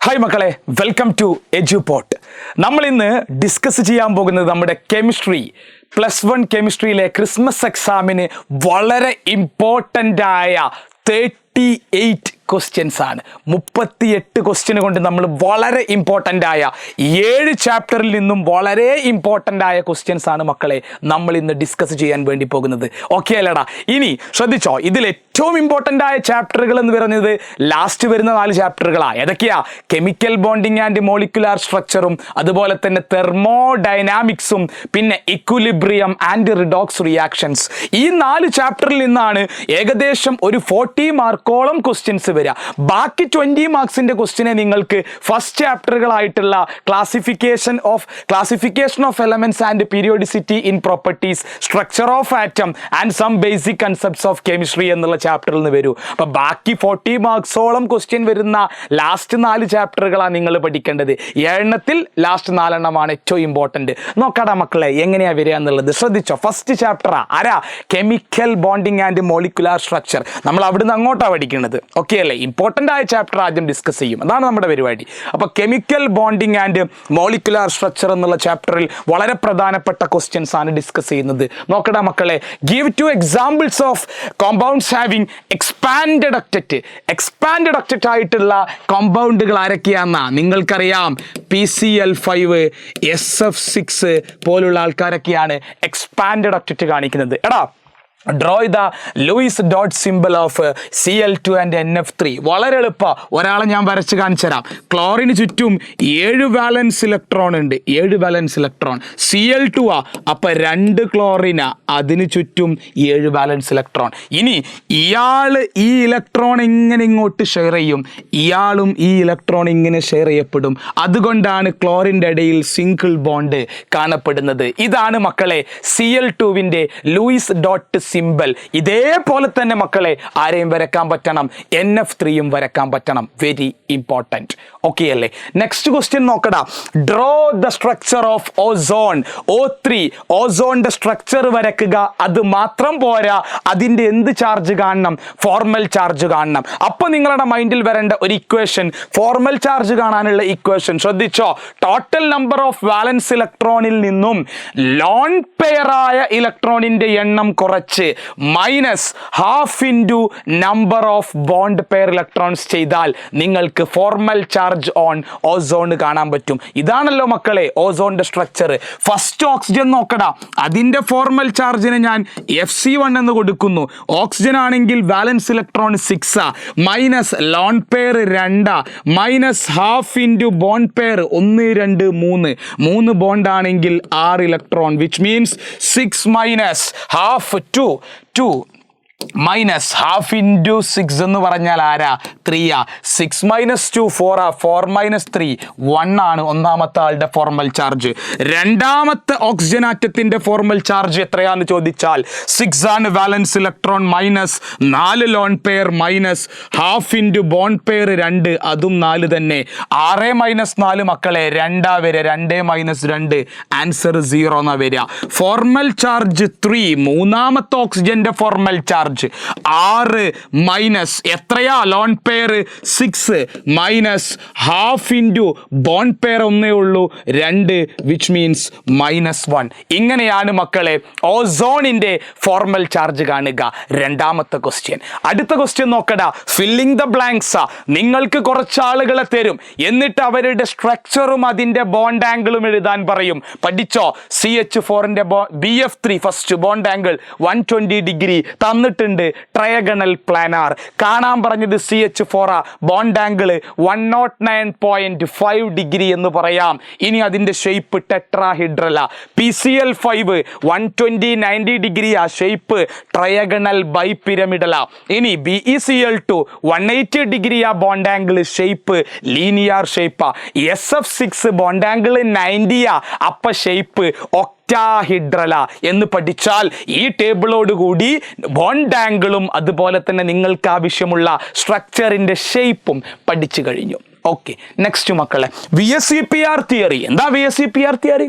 Hi മക്കളെ, welcome to എജ്യൂപോട്ട്. നമ്മൾ ഇന്ന് ഡിസ്കസ് ചെയ്യാൻ പോകുന്നത് നമ്മുടെ കെമിസ്ട്രി +1 കെമിസ്ട്രിയിലെ ക്രിസ്മസ് എക്സാമിന് വളരെ ഇമ്പോർട്ടൻ്റ് ആയ 38 ക്വസ്റ്റ്യൻസ് ആണ്. 38 ക്വസ്റ്റ്യൻ കൊണ്ട് നമ്മൾ വളരെ ഇമ്പോർട്ടൻ്റ് ആയ 7 ചാപ്റ്ററിൽ നിന്നും വളരെ ഇമ്പോർട്ടൻ്റ് ആയ ക്വസ്റ്റ്യൻസ് ആണ് മക്കളെ നമ്മൾ ഇന്ന് ഡിസ്കസ് ചെയ്യാൻ വേണ്ടി പോകുന്നത്. ഓക്കെ അല്ലടാ? ഇനി ശ്രദ്ധിച്ചോ, ഇതിൽ ഏറ്റവും ഇമ്പോർട്ടൻ്റ് ആയ ചാപ്റ്ററുകൾ എന്ന് പറയുന്നത് ലാസ്റ്റ് വരുന്ന 4 ചാപ്റ്ററുകളാണ്. ഏതൊക്കെയാ? കെമിക്കൽ ബോണ്ടിങ് ആൻഡ് മോളിക്കുലാർ സ്ട്രക്ചറും, അതുപോലെ തന്നെ തെർമോഡൈനാമിക്സും, പിന്നെ ഇക്വിലിബ്രിയം ആൻഡ് റിഡോക്സ് റിയാക്ഷൻസ്. ഈ 4 ചാപ്റ്ററിൽ നിന്നാണ് ഏകദേശം ഒരു 40 മാർക്കോളം ക്വസ്റ്റ്യൻസ് വരിക. ബാക്കി 20 മാർക്സിന്റെ ക്വസ്റ്റ്യനെ നിങ്ങൾക്ക് ഫസ്റ്റ് ചാപ്റ്ററുകളായിട്ടുള്ള classification of elements and periodicity in properties, structure of atom and some basic concepts of chemistry എന്നുള്ള ചാപ്റ്ററിൽ നിന്ന് വരൂ. അപ്പൊ ബാക്കി 40 മാർക്സോളം ക്വസ്റ്റ്യൻ വരുന്ന ലാസ്റ്റ് 4 ചാപ്റ്ററുകളാണ് നിങ്ങൾ പഠിക്കേണ്ടത്. 7 ലാസ്റ്റ് 4 ഏറ്റവും ഇമ്പോർട്ടന്റ്. നോക്കാടാ മക്കളെ എങ്ങനെയാ വരിക എന്നുള്ളത്. ശ്രദ്ധിച്ചോ, ഫസ്റ്റ് ചാപ്റ്റർ ആരാ? Chemical bonding and molecular structure. നമ്മൾ അവിടുന്ന് അങ്ങോട്ടാണ് പഠിക്കുന്നത്. ഓക്കെ അല്ലേ? ഇമ്പോർട്ടൻ്റ് ആയ ചാപ്റ്റർ ആദ്യം ഡിസ്കസ് ചെയ്യും, അതാണ് നമ്മുടെ പരിപാടി. അപ്പോൾ chemical bonding and molecular structure എന്നുള്ള ചാപ്റ്ററിൽ വളരെ പ്രധാനപ്പെട്ട ക്വസ്റ്റ്യൻസ് ആണ് ഡിസ്കസ് ചെയ്യുന്നത്. നോക്കടാ മക്കളെ, give 2 examples of compounds having expanded octet. Expanded octet ആയിട്ടുള്ള കോമ്പൗണ്ടുകൾ ആരൊക്കെയാണെന്നാ നിങ്ങൾക്കറിയാം. PCl5, SF6 പോലുള്ള ആൾക്കാരൊക്കെയാണ് എക്സ്പാൻഡഡ് ഒക്ടറ്റ് കാണിക്കുന്നത്. എടാ, draw the Lewis dot simple of Cl2 and NF3. വളരെ എളുപ്പമാണ്. ഒരാളെ ഞാൻ വരച്ച് കാണിച്ചു തരാം. ക്ലോറിന് ചുറ്റും 7 വാലൻസ് ഇലക്ട്രോൺ ഉണ്ട്. 7 വാലൻസ് ഇലക്ട്രോൺ. Cl2 അപ്പൊ 2 ക്ലോറിനാ, അതിന് ചുറ്റും 7 വാലൻസ് ഇലക്ട്രോൺ. ഇനി ഇയാള് ഈ ഇലക്ട്രോൺ ഇങ്ങനെ ഇങ്ങോട്ട് ഷെയർ ചെയ്യും, ഇയാളും ഈ ഇലക്ട്രോൺ ഇങ്ങനെ ഷെയർ ചെയ്യപ്പെടും. അതുകൊണ്ടാണ് ക്ലോറിൻ്റെ ഇടയിൽ സിംഗിൾ ബോണ്ട് കാണപ്പെടുന്നത്. ഇതാണ് മക്കളെ Cl2വിൻ്റെ ലൂയിസ് ഡോട്ട് സിമ്പിൾ. ഇതേപോലെ തന്നെ മക്കളെ ആരെയും വരക്കാൻ പറ്റണം, NF3യും വരക്കാൻ പറ്റണം. Very important. ഓക്കെ അല്ലേ? നെക്സ്റ്റ് ക്വസ്റ്റ്യൻ നോക്കടാ. Draw the structure of ozone. O3 ഓസോണിന്റെ സ്ട്രക്ചർ വരക്കുക. അത് മാത്രം പോരാ, അതിൻ്റെ എന്ത് ചാർജ് കാണണം? ഫോർമൽ ചാർജ് കാണണം. അപ്പൊ നിങ്ങളുടെ മൈൻഡിൽ വരേണ്ട ഒരു ഇക്വേഷൻ, ഫോർമൽ ചാർജ് കാണാനുള്ള ഇക്വേഷൻ ശ്രദ്ധിച്ചോ. ടോട്ടൽ നമ്പർ ഓഫ് വാലൻസ് ഇലക്ട്രോണിൽ നിന്നും ലോൺ പെയർ ആയ ഇലക്ട്രോണിന്റെ എണ്ണം കുറച്ച് minus half into number of bond pair electrons ചെയ്താൽ നിങ്ങൾക്ക് ഫോർമൽ ചാർജ് ഓൺ ഓസോൺ കാണാൻ പറ്റും. ഇതാണല്ലോ മക്കളെ ഓസോണിന്റെ സ്ട്രക്ചർ. ഫസ്റ്റ് ഓക്സിജൻ നോക്കടാ, അതിന്റെ ഫോർമൽ ചാർജിന് ഞാൻ Fc1 എന്ന് കൊടുക്കുന്നു. ഓക്സിജൻ ആണെങ്കിൽ വാലൻസ് electron 6 minus lone pair 2 minus half into bond pair 1 2 3 bond ആണെങ്കിൽ 6 electron, which means 6 minus half 2 minus half into 6 എന്ന് പറഞ്ഞാൽ ആരാ? 3. 6 മൈനസ് 2 4. 4 മൈനസ് 3 1 ആണ് ഒന്നാമത്തെ ആളുടെ ഫോർമൽ ചാർജ്. രണ്ടാമത്തെ ഓക്സിജൻ ആറ്റത്തിന്റെ ഫോർമൽ ചാർജ് എത്രയാന്ന് ചോദിച്ചാൽ 6 ആണ് വാലൻസ് electron minus 4 lone pair minus half into bond pair 2, അതും 4 തന്നെ. 6 മൈനസ് 4 മക്കളെ 2 വരിക. 2 മൈനസ് 2 ആൻസർ 0 എന്നാ വരിക. ഫോർമൽ ചാർജ് 3, മൂന്നാമത്തെ ഓക്സിജന്റെ ഫോർമൽ ചാർജ് 6 മൈനസ് എത്രയാ? Lone pair 6 minus half into bond pair 1 ഉള്ളൂ 2, വിച്ച് മീൻസ് -1. ഇങ്ങനെയാണ് മക്കളെ ഓസോണിന്റെ ഫോർമൽ ചാർജ് കാണുക. രണ്ടാമത്തെ ക്വസ്റ്റ്യൻ. അടുത്ത ക്വസ്റ്റ്യൻ നോക്കടാ. Filling the blanks. നിങ്ങൾക്ക് കുറച്ച് ആളുകളെ തരും, എന്നിട്ട് അവരുടെ സ്ട്രക്ചറും അതിന്റെ ബോണ്ട് ആംഗിളും എഴുതാൻ പറയും. പഠിച്ചോ? CH4ന്റെ BF3 first bond angle 120 degree തന്നിട്ടുണ്ട്. Trigonal planar. കാണാൻ പറഞ്ഞത് CH4 ബോണ്ട് ആംഗിൾ 109.5 ഡിഗ്രി എന്ന് പറയാം. ഇനി അതിന്റെ ഷേപ്പ് ടെട്രാഹിഡ്രല. PCl5 120 90 ഡിഗ്രി ഷേപ്പ് ട്രയഗണൽ ബൈ പിരമിഡല. ഇനി BeCl2 180 degree bond angle shape linear ഷേപ്പാ. SF6 ബോണ്ട് ആംഗിൾ 90 അപ്പ ഷേപ്പ് ഒക്ടാഹിഡ്രല എന്ന് പഠിച്ചാൽ ഈ ടേബിളോട് കൂടി ബോണ്ട് ആംഗിളും അതുപോലെ തന്നെ നിങ്ങൾക്ക് ആവശ്യമുള്ള സ്ട്രക്ചറിന്റെ ഷേപ്പും പഠിച്ചു കഴിഞ്ഞു. ഓക്കെ, നെക്സ്റ്റ് മക്കളെ, VSEPR തിയറി. എന്താ VSEPR theory?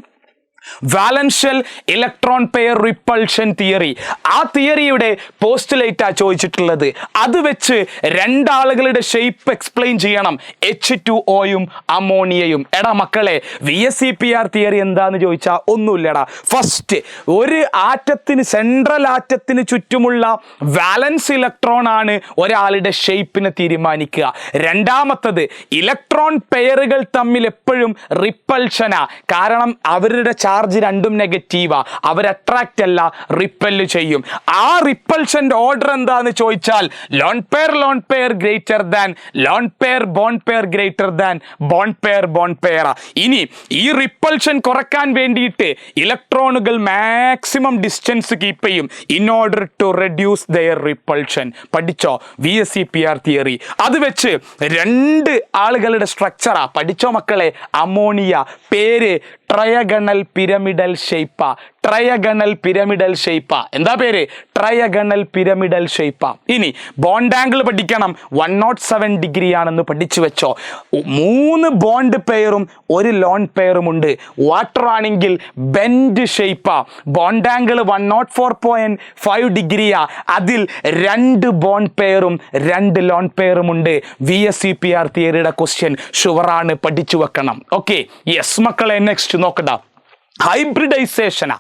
Valence shell electron pair repulsion theory. ആ തിയറിയുടെ പോസ്റ്റുലേറ്റാ ചോദിച്ചിട്ടുള്ളത്. അത് വെച്ച് രണ്ടാളുകളുടെ ഷേപ്പ് എക്സ്പ്ലെയിൻ ചെയ്യണം, H2Oയും അമോണിയയും. എടാ മക്കളെ, VSEPR തിയറി എന്താന്ന് ചോദിച്ചാൽ ഒന്നുമില്ലടാ. ഫസ്റ്റ്, ഒരു ആറ്റത്തിന്, സെൻട്രൽ ആറ്റത്തിന് ചുറ്റുമുള്ള വാലൻസ് ഇലക്ട്രോൺ ആണ് ഒരാളുടെ ഷേപ്പിനെ തീരുമാനിക്കുക. രണ്ടാമത്തത്, ഇലക്ട്രോൺ പെയറുകൾ തമ്മിൽ എപ്പോഴും റിപ്പൾഷനാ. കാരണം അവരുടെ ചാർജ് രണ്ടും നെഗറ്റീവാ. അവർ അട്രാക്റ്റ് അല്ല, റിപ്പല് ചെയ്യും. ആ റിപ്പൾഷന്റെ ഓർഡർ എന്താന്ന് ചോദിച്ചാൽ lone pair greater than, lone pair bond pair greater than, bond pair. ഇനി ഈ റിപ്പൾഷൻ കുറക്കാൻ വേണ്ടിയിട്ട് ഇലക്ട്രോണുകൾ മാക്സിമം ഡിസ്റ്റൻസ് കീപ്പ് ചെയ്യും in order to reduce their repulsion. പഠിച്ചോ VSEPR തിയറി. അത് വെച്ച് രണ്ട് ആളുകളുടെ സ്ട്രക്ചറാ. പഠിച്ചോ മക്കളെ. അമോണിയ, പേര് ട്രയഗണൽ പിരമിഡൽ ഷേപ്പാ. ട്രയഗണൽ പിരമിഡൽ ഷേപ്പാ. എന്താ പേര്? ട്രയഗണൽ പിരമിഡൽ ഷേപ്പാ. ഇനി ബോണ്ട് ആംഗിൾ പഠിക്കണം. 107 ഡിഗ്രി ആണെന്ന് പഠിച്ചു വെച്ചോ. 3 ബോണ്ട് പെയറും 1 ലോൺ പെയറും ഉണ്ട്. വാട്ടർ ആണെങ്കിൽ ബെൻഡ് ഷേപ്പാ. ബോണ്ട് ആംഗിൾ 104.5 ഡിഗ്രിയാ. അതിൽ 2 ബോണ്ട് പെയറും 2 ലോൺ പെയറും ഉണ്ട്. VSEPR തിയറിയുടെ ക്വസ്റ്റ്യൻ ഷുവറാണ്, പഠിച്ചു വെക്കണം. ഓക്കെ, യെസ് മക്കളെ. നെക്സ്റ്റ് നോക്കടാ, hybridization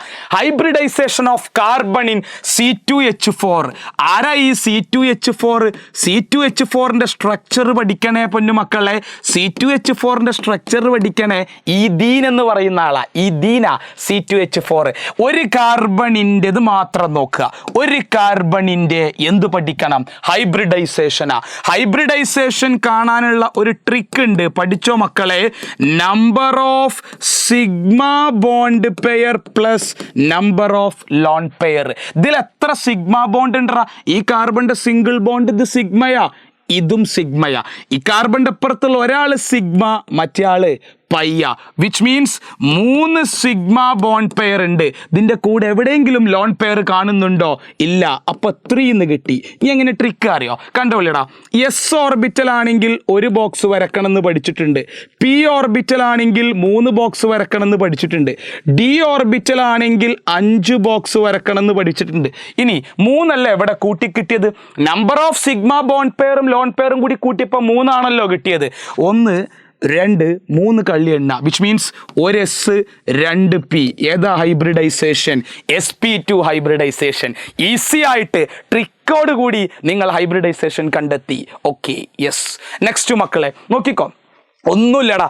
of carbon in C2H4. ആരാ ഈ C2H4? C2H4ന്റെ സ്ട്രക്ചർ പഠിക്കണേ പൊന്നുമക്കളെ. C2H4ന്റെ സ്ട്രക്ചർ പഠിക്കണേ. ഈഥീൻ എന്ന് പറയുന്ന ആളാ. ഈഥീന C2H4. ഒരു കാർബണിൻ്റെത് മാത്രം നോക്കുക. ഒരു കാർബണിൻ്റെ എന്ത് പഠിക്കണം? ഹൈബ്രിഡൈസേഷനാ. ഹൈബ്രിഡൈസേഷൻ കാണാനുള്ള ഒരു ട്രിക്ക് ഉണ്ട്, പഠിച്ചോ മക്കളെ. Number of sigma bond pair plus number of lone pair. ഇതിൽ എത്ര സിഗ്മ ബോണ്ട് ഉണ്ടോ? ഈ കാർബണിന്റെ സിംഗിൾ ബോണ്ട് ഇത് സിഗ്മയാ, ഇതും സിഗ്മയാ. ഈ കാർബണിന്റെ അപ്പുറത്തുള്ള ഒരാള് സിഗ്മ, മറ്റേ ആള് പയ്യ. Which means 3 sigma bond pair ഉണ്ട്. ഇതിന്റെ കൂടെ എവിടെയെങ്കിലും ലോൺ പെയർ കാണുന്നുണ്ടോ? ഇല്ല. അപ്പൊ 3 എന്ന് കിട്ടി. ഇനി എങ്ങനെ ട്രിക്ക് അറിയോ? കണ്ടോളിടാ. S ഓർബിറ്റൽ ആണെങ്കിൽ 1 ബോക്സ് വരക്കണം എന്ന് പഠിച്ചിട്ടുണ്ട്. P ഓർബിറ്റൽ ആണെങ്കിൽ 3 ബോക്സ് വരക്കണം എന്ന് പഠിച്ചിട്ടുണ്ട്. D ഓർബിറ്റൽ ആണെങ്കിൽ 5 ബോക്സ് വരക്കണം എന്ന് പഠിച്ചിട്ടുണ്ട്. ഇനി 3 അല്ലേ ഇവിടെ കൂട്ടി കിട്ടിയത്? നമ്പർ ഓഫ് സിഗ്മ ബോണ്ട് പെയറും ലോൺ പെയറും കൂടി കൂട്ടിയപ്പോൾ 3 ആണല്ലോ കിട്ടിയത്. 1 2 3 കള്ളി എണ്ണ. Which means 1 S 2 P. ഏതാ ഹൈബ്രിഡൈസേഷൻ? sp2 hybridization. ഈസി ആയിട്ട് ട്രിക്കോട് കൂടി നിങ്ങൾ ഹൈബ്രിഡൈസേഷൻ കണ്ടെത്തി. Okay, yes. നെക്സ്റ്റ് മക്കളെ നോക്കിക്കോ. ഒന്നുമില്ലടാ.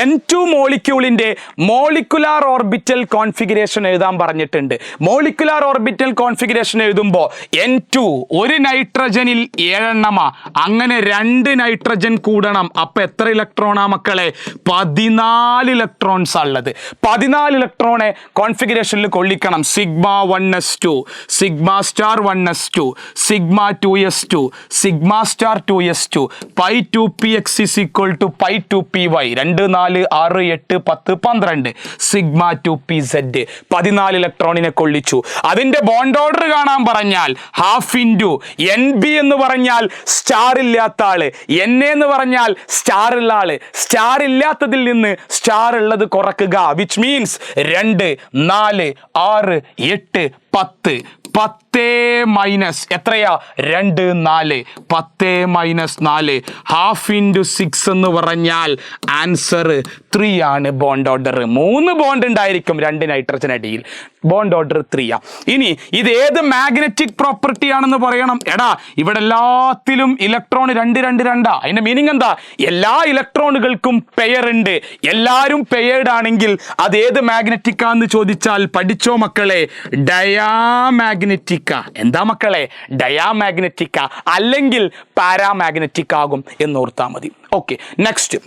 N2 മോളിക്യൂളിന്റെ മോളിക്കുലാർ ഓർബിറ്റൽ കോൺഫിഗറേഷൻ എഴുതാൻ പറഞ്ഞിട്ടുണ്ട്. മോളിക്കുലാർ ഓർബിറ്റൽ കോൺഫിഗറേഷൻ എഴുതുമ്പോൾ N2 ഒരു നൈട്രജനിൽ 7 എണ്ണമാ. അങ്ങനെ 2 നൈട്രജൻ കൂടണം. അപ്പൊ എത്ര ഇലക്ട്രോണാ മക്കളെ? 14 ഇലക്ട്രോൺസ് ഉള്ളത്. 14 ഇലക്ട്രോണെ കോൺഫിഗറേഷനിൽ കൊള്ളിക്കണം. Sigma 1s2, sigma star 1s2, sigma 2s2, sigma star 2s2, pi 2px is equal to pi 2py. 2 4 6 8 10 12 sigma 2pz. 14 ഇലക്ട്രോണിനെ കൊള്ളിച്ചു. അതിന്റെ ബോണ്ട് ഓർഡർ കാണാൻ പറഞ്ഞാൽ ഹാഫ് ഇൻറ്റു NB എന്ന് പറഞ്ഞാൽ സ്റ്റാർ ഇല്ലാത്ത ആള്, NA എന്ന് പറഞ്ഞാൽ സ്റ്റാർ ഉള്ള ആള്. സ്റ്റാർ ഇല്ലാത്തതിൽ നിന്ന് സ്റ്റാർ ഉള്ളത് കുറക്കുക. Which means 2 4 6 8 10. 10 മൈനസ് എത്രയാ? 2 4. 10 മൈനസ് 4 ഹാഫ് ഇൻറ്റു 6 എന്ന് പറഞ്ഞാൽ ആൻസർ 3 ആണ്. ബോണ്ട് ഓർഡർ 3 ബോണ്ട് ഉണ്ടായിരിക്കും 2 നൈട്രജൻ അടിയിൽ. ബോണ്ട് ഓർഡർ 3 ആ. ഇനി ഇത് ഏത് മാഗ്നറ്റിക് പ്രോപ്പർട്ടി ആണെന്ന് പറയണം. എടാ ഇവിടെ എല്ലാത്തിലും ഇലക്ട്രോൺ 2 2 2. അതിന്റെ മീനിങ് എന്താ? എല്ലാ ഇലക്ട്രോണുകൾക്കും പെയർ ഉണ്ട്. എല്ലാവരും പെയർഡ് ആണെങ്കിൽ അത് ഏത് മാഗ്നറ്റിക് ആണെന്ന് ചോദിച്ചാൽ പഠിച്ചോ മക്കളെ, ഡയാമാഗ്നറ്റിക്ക. എന്താ മക്കളെ? ഡയാമാഗ്നറ്റിക്ക അല്ലെങ്കിൽ പാരാമാഗ്നറ്റിക് ആകും എന്നോർത്താൽ മതി. Okay, next.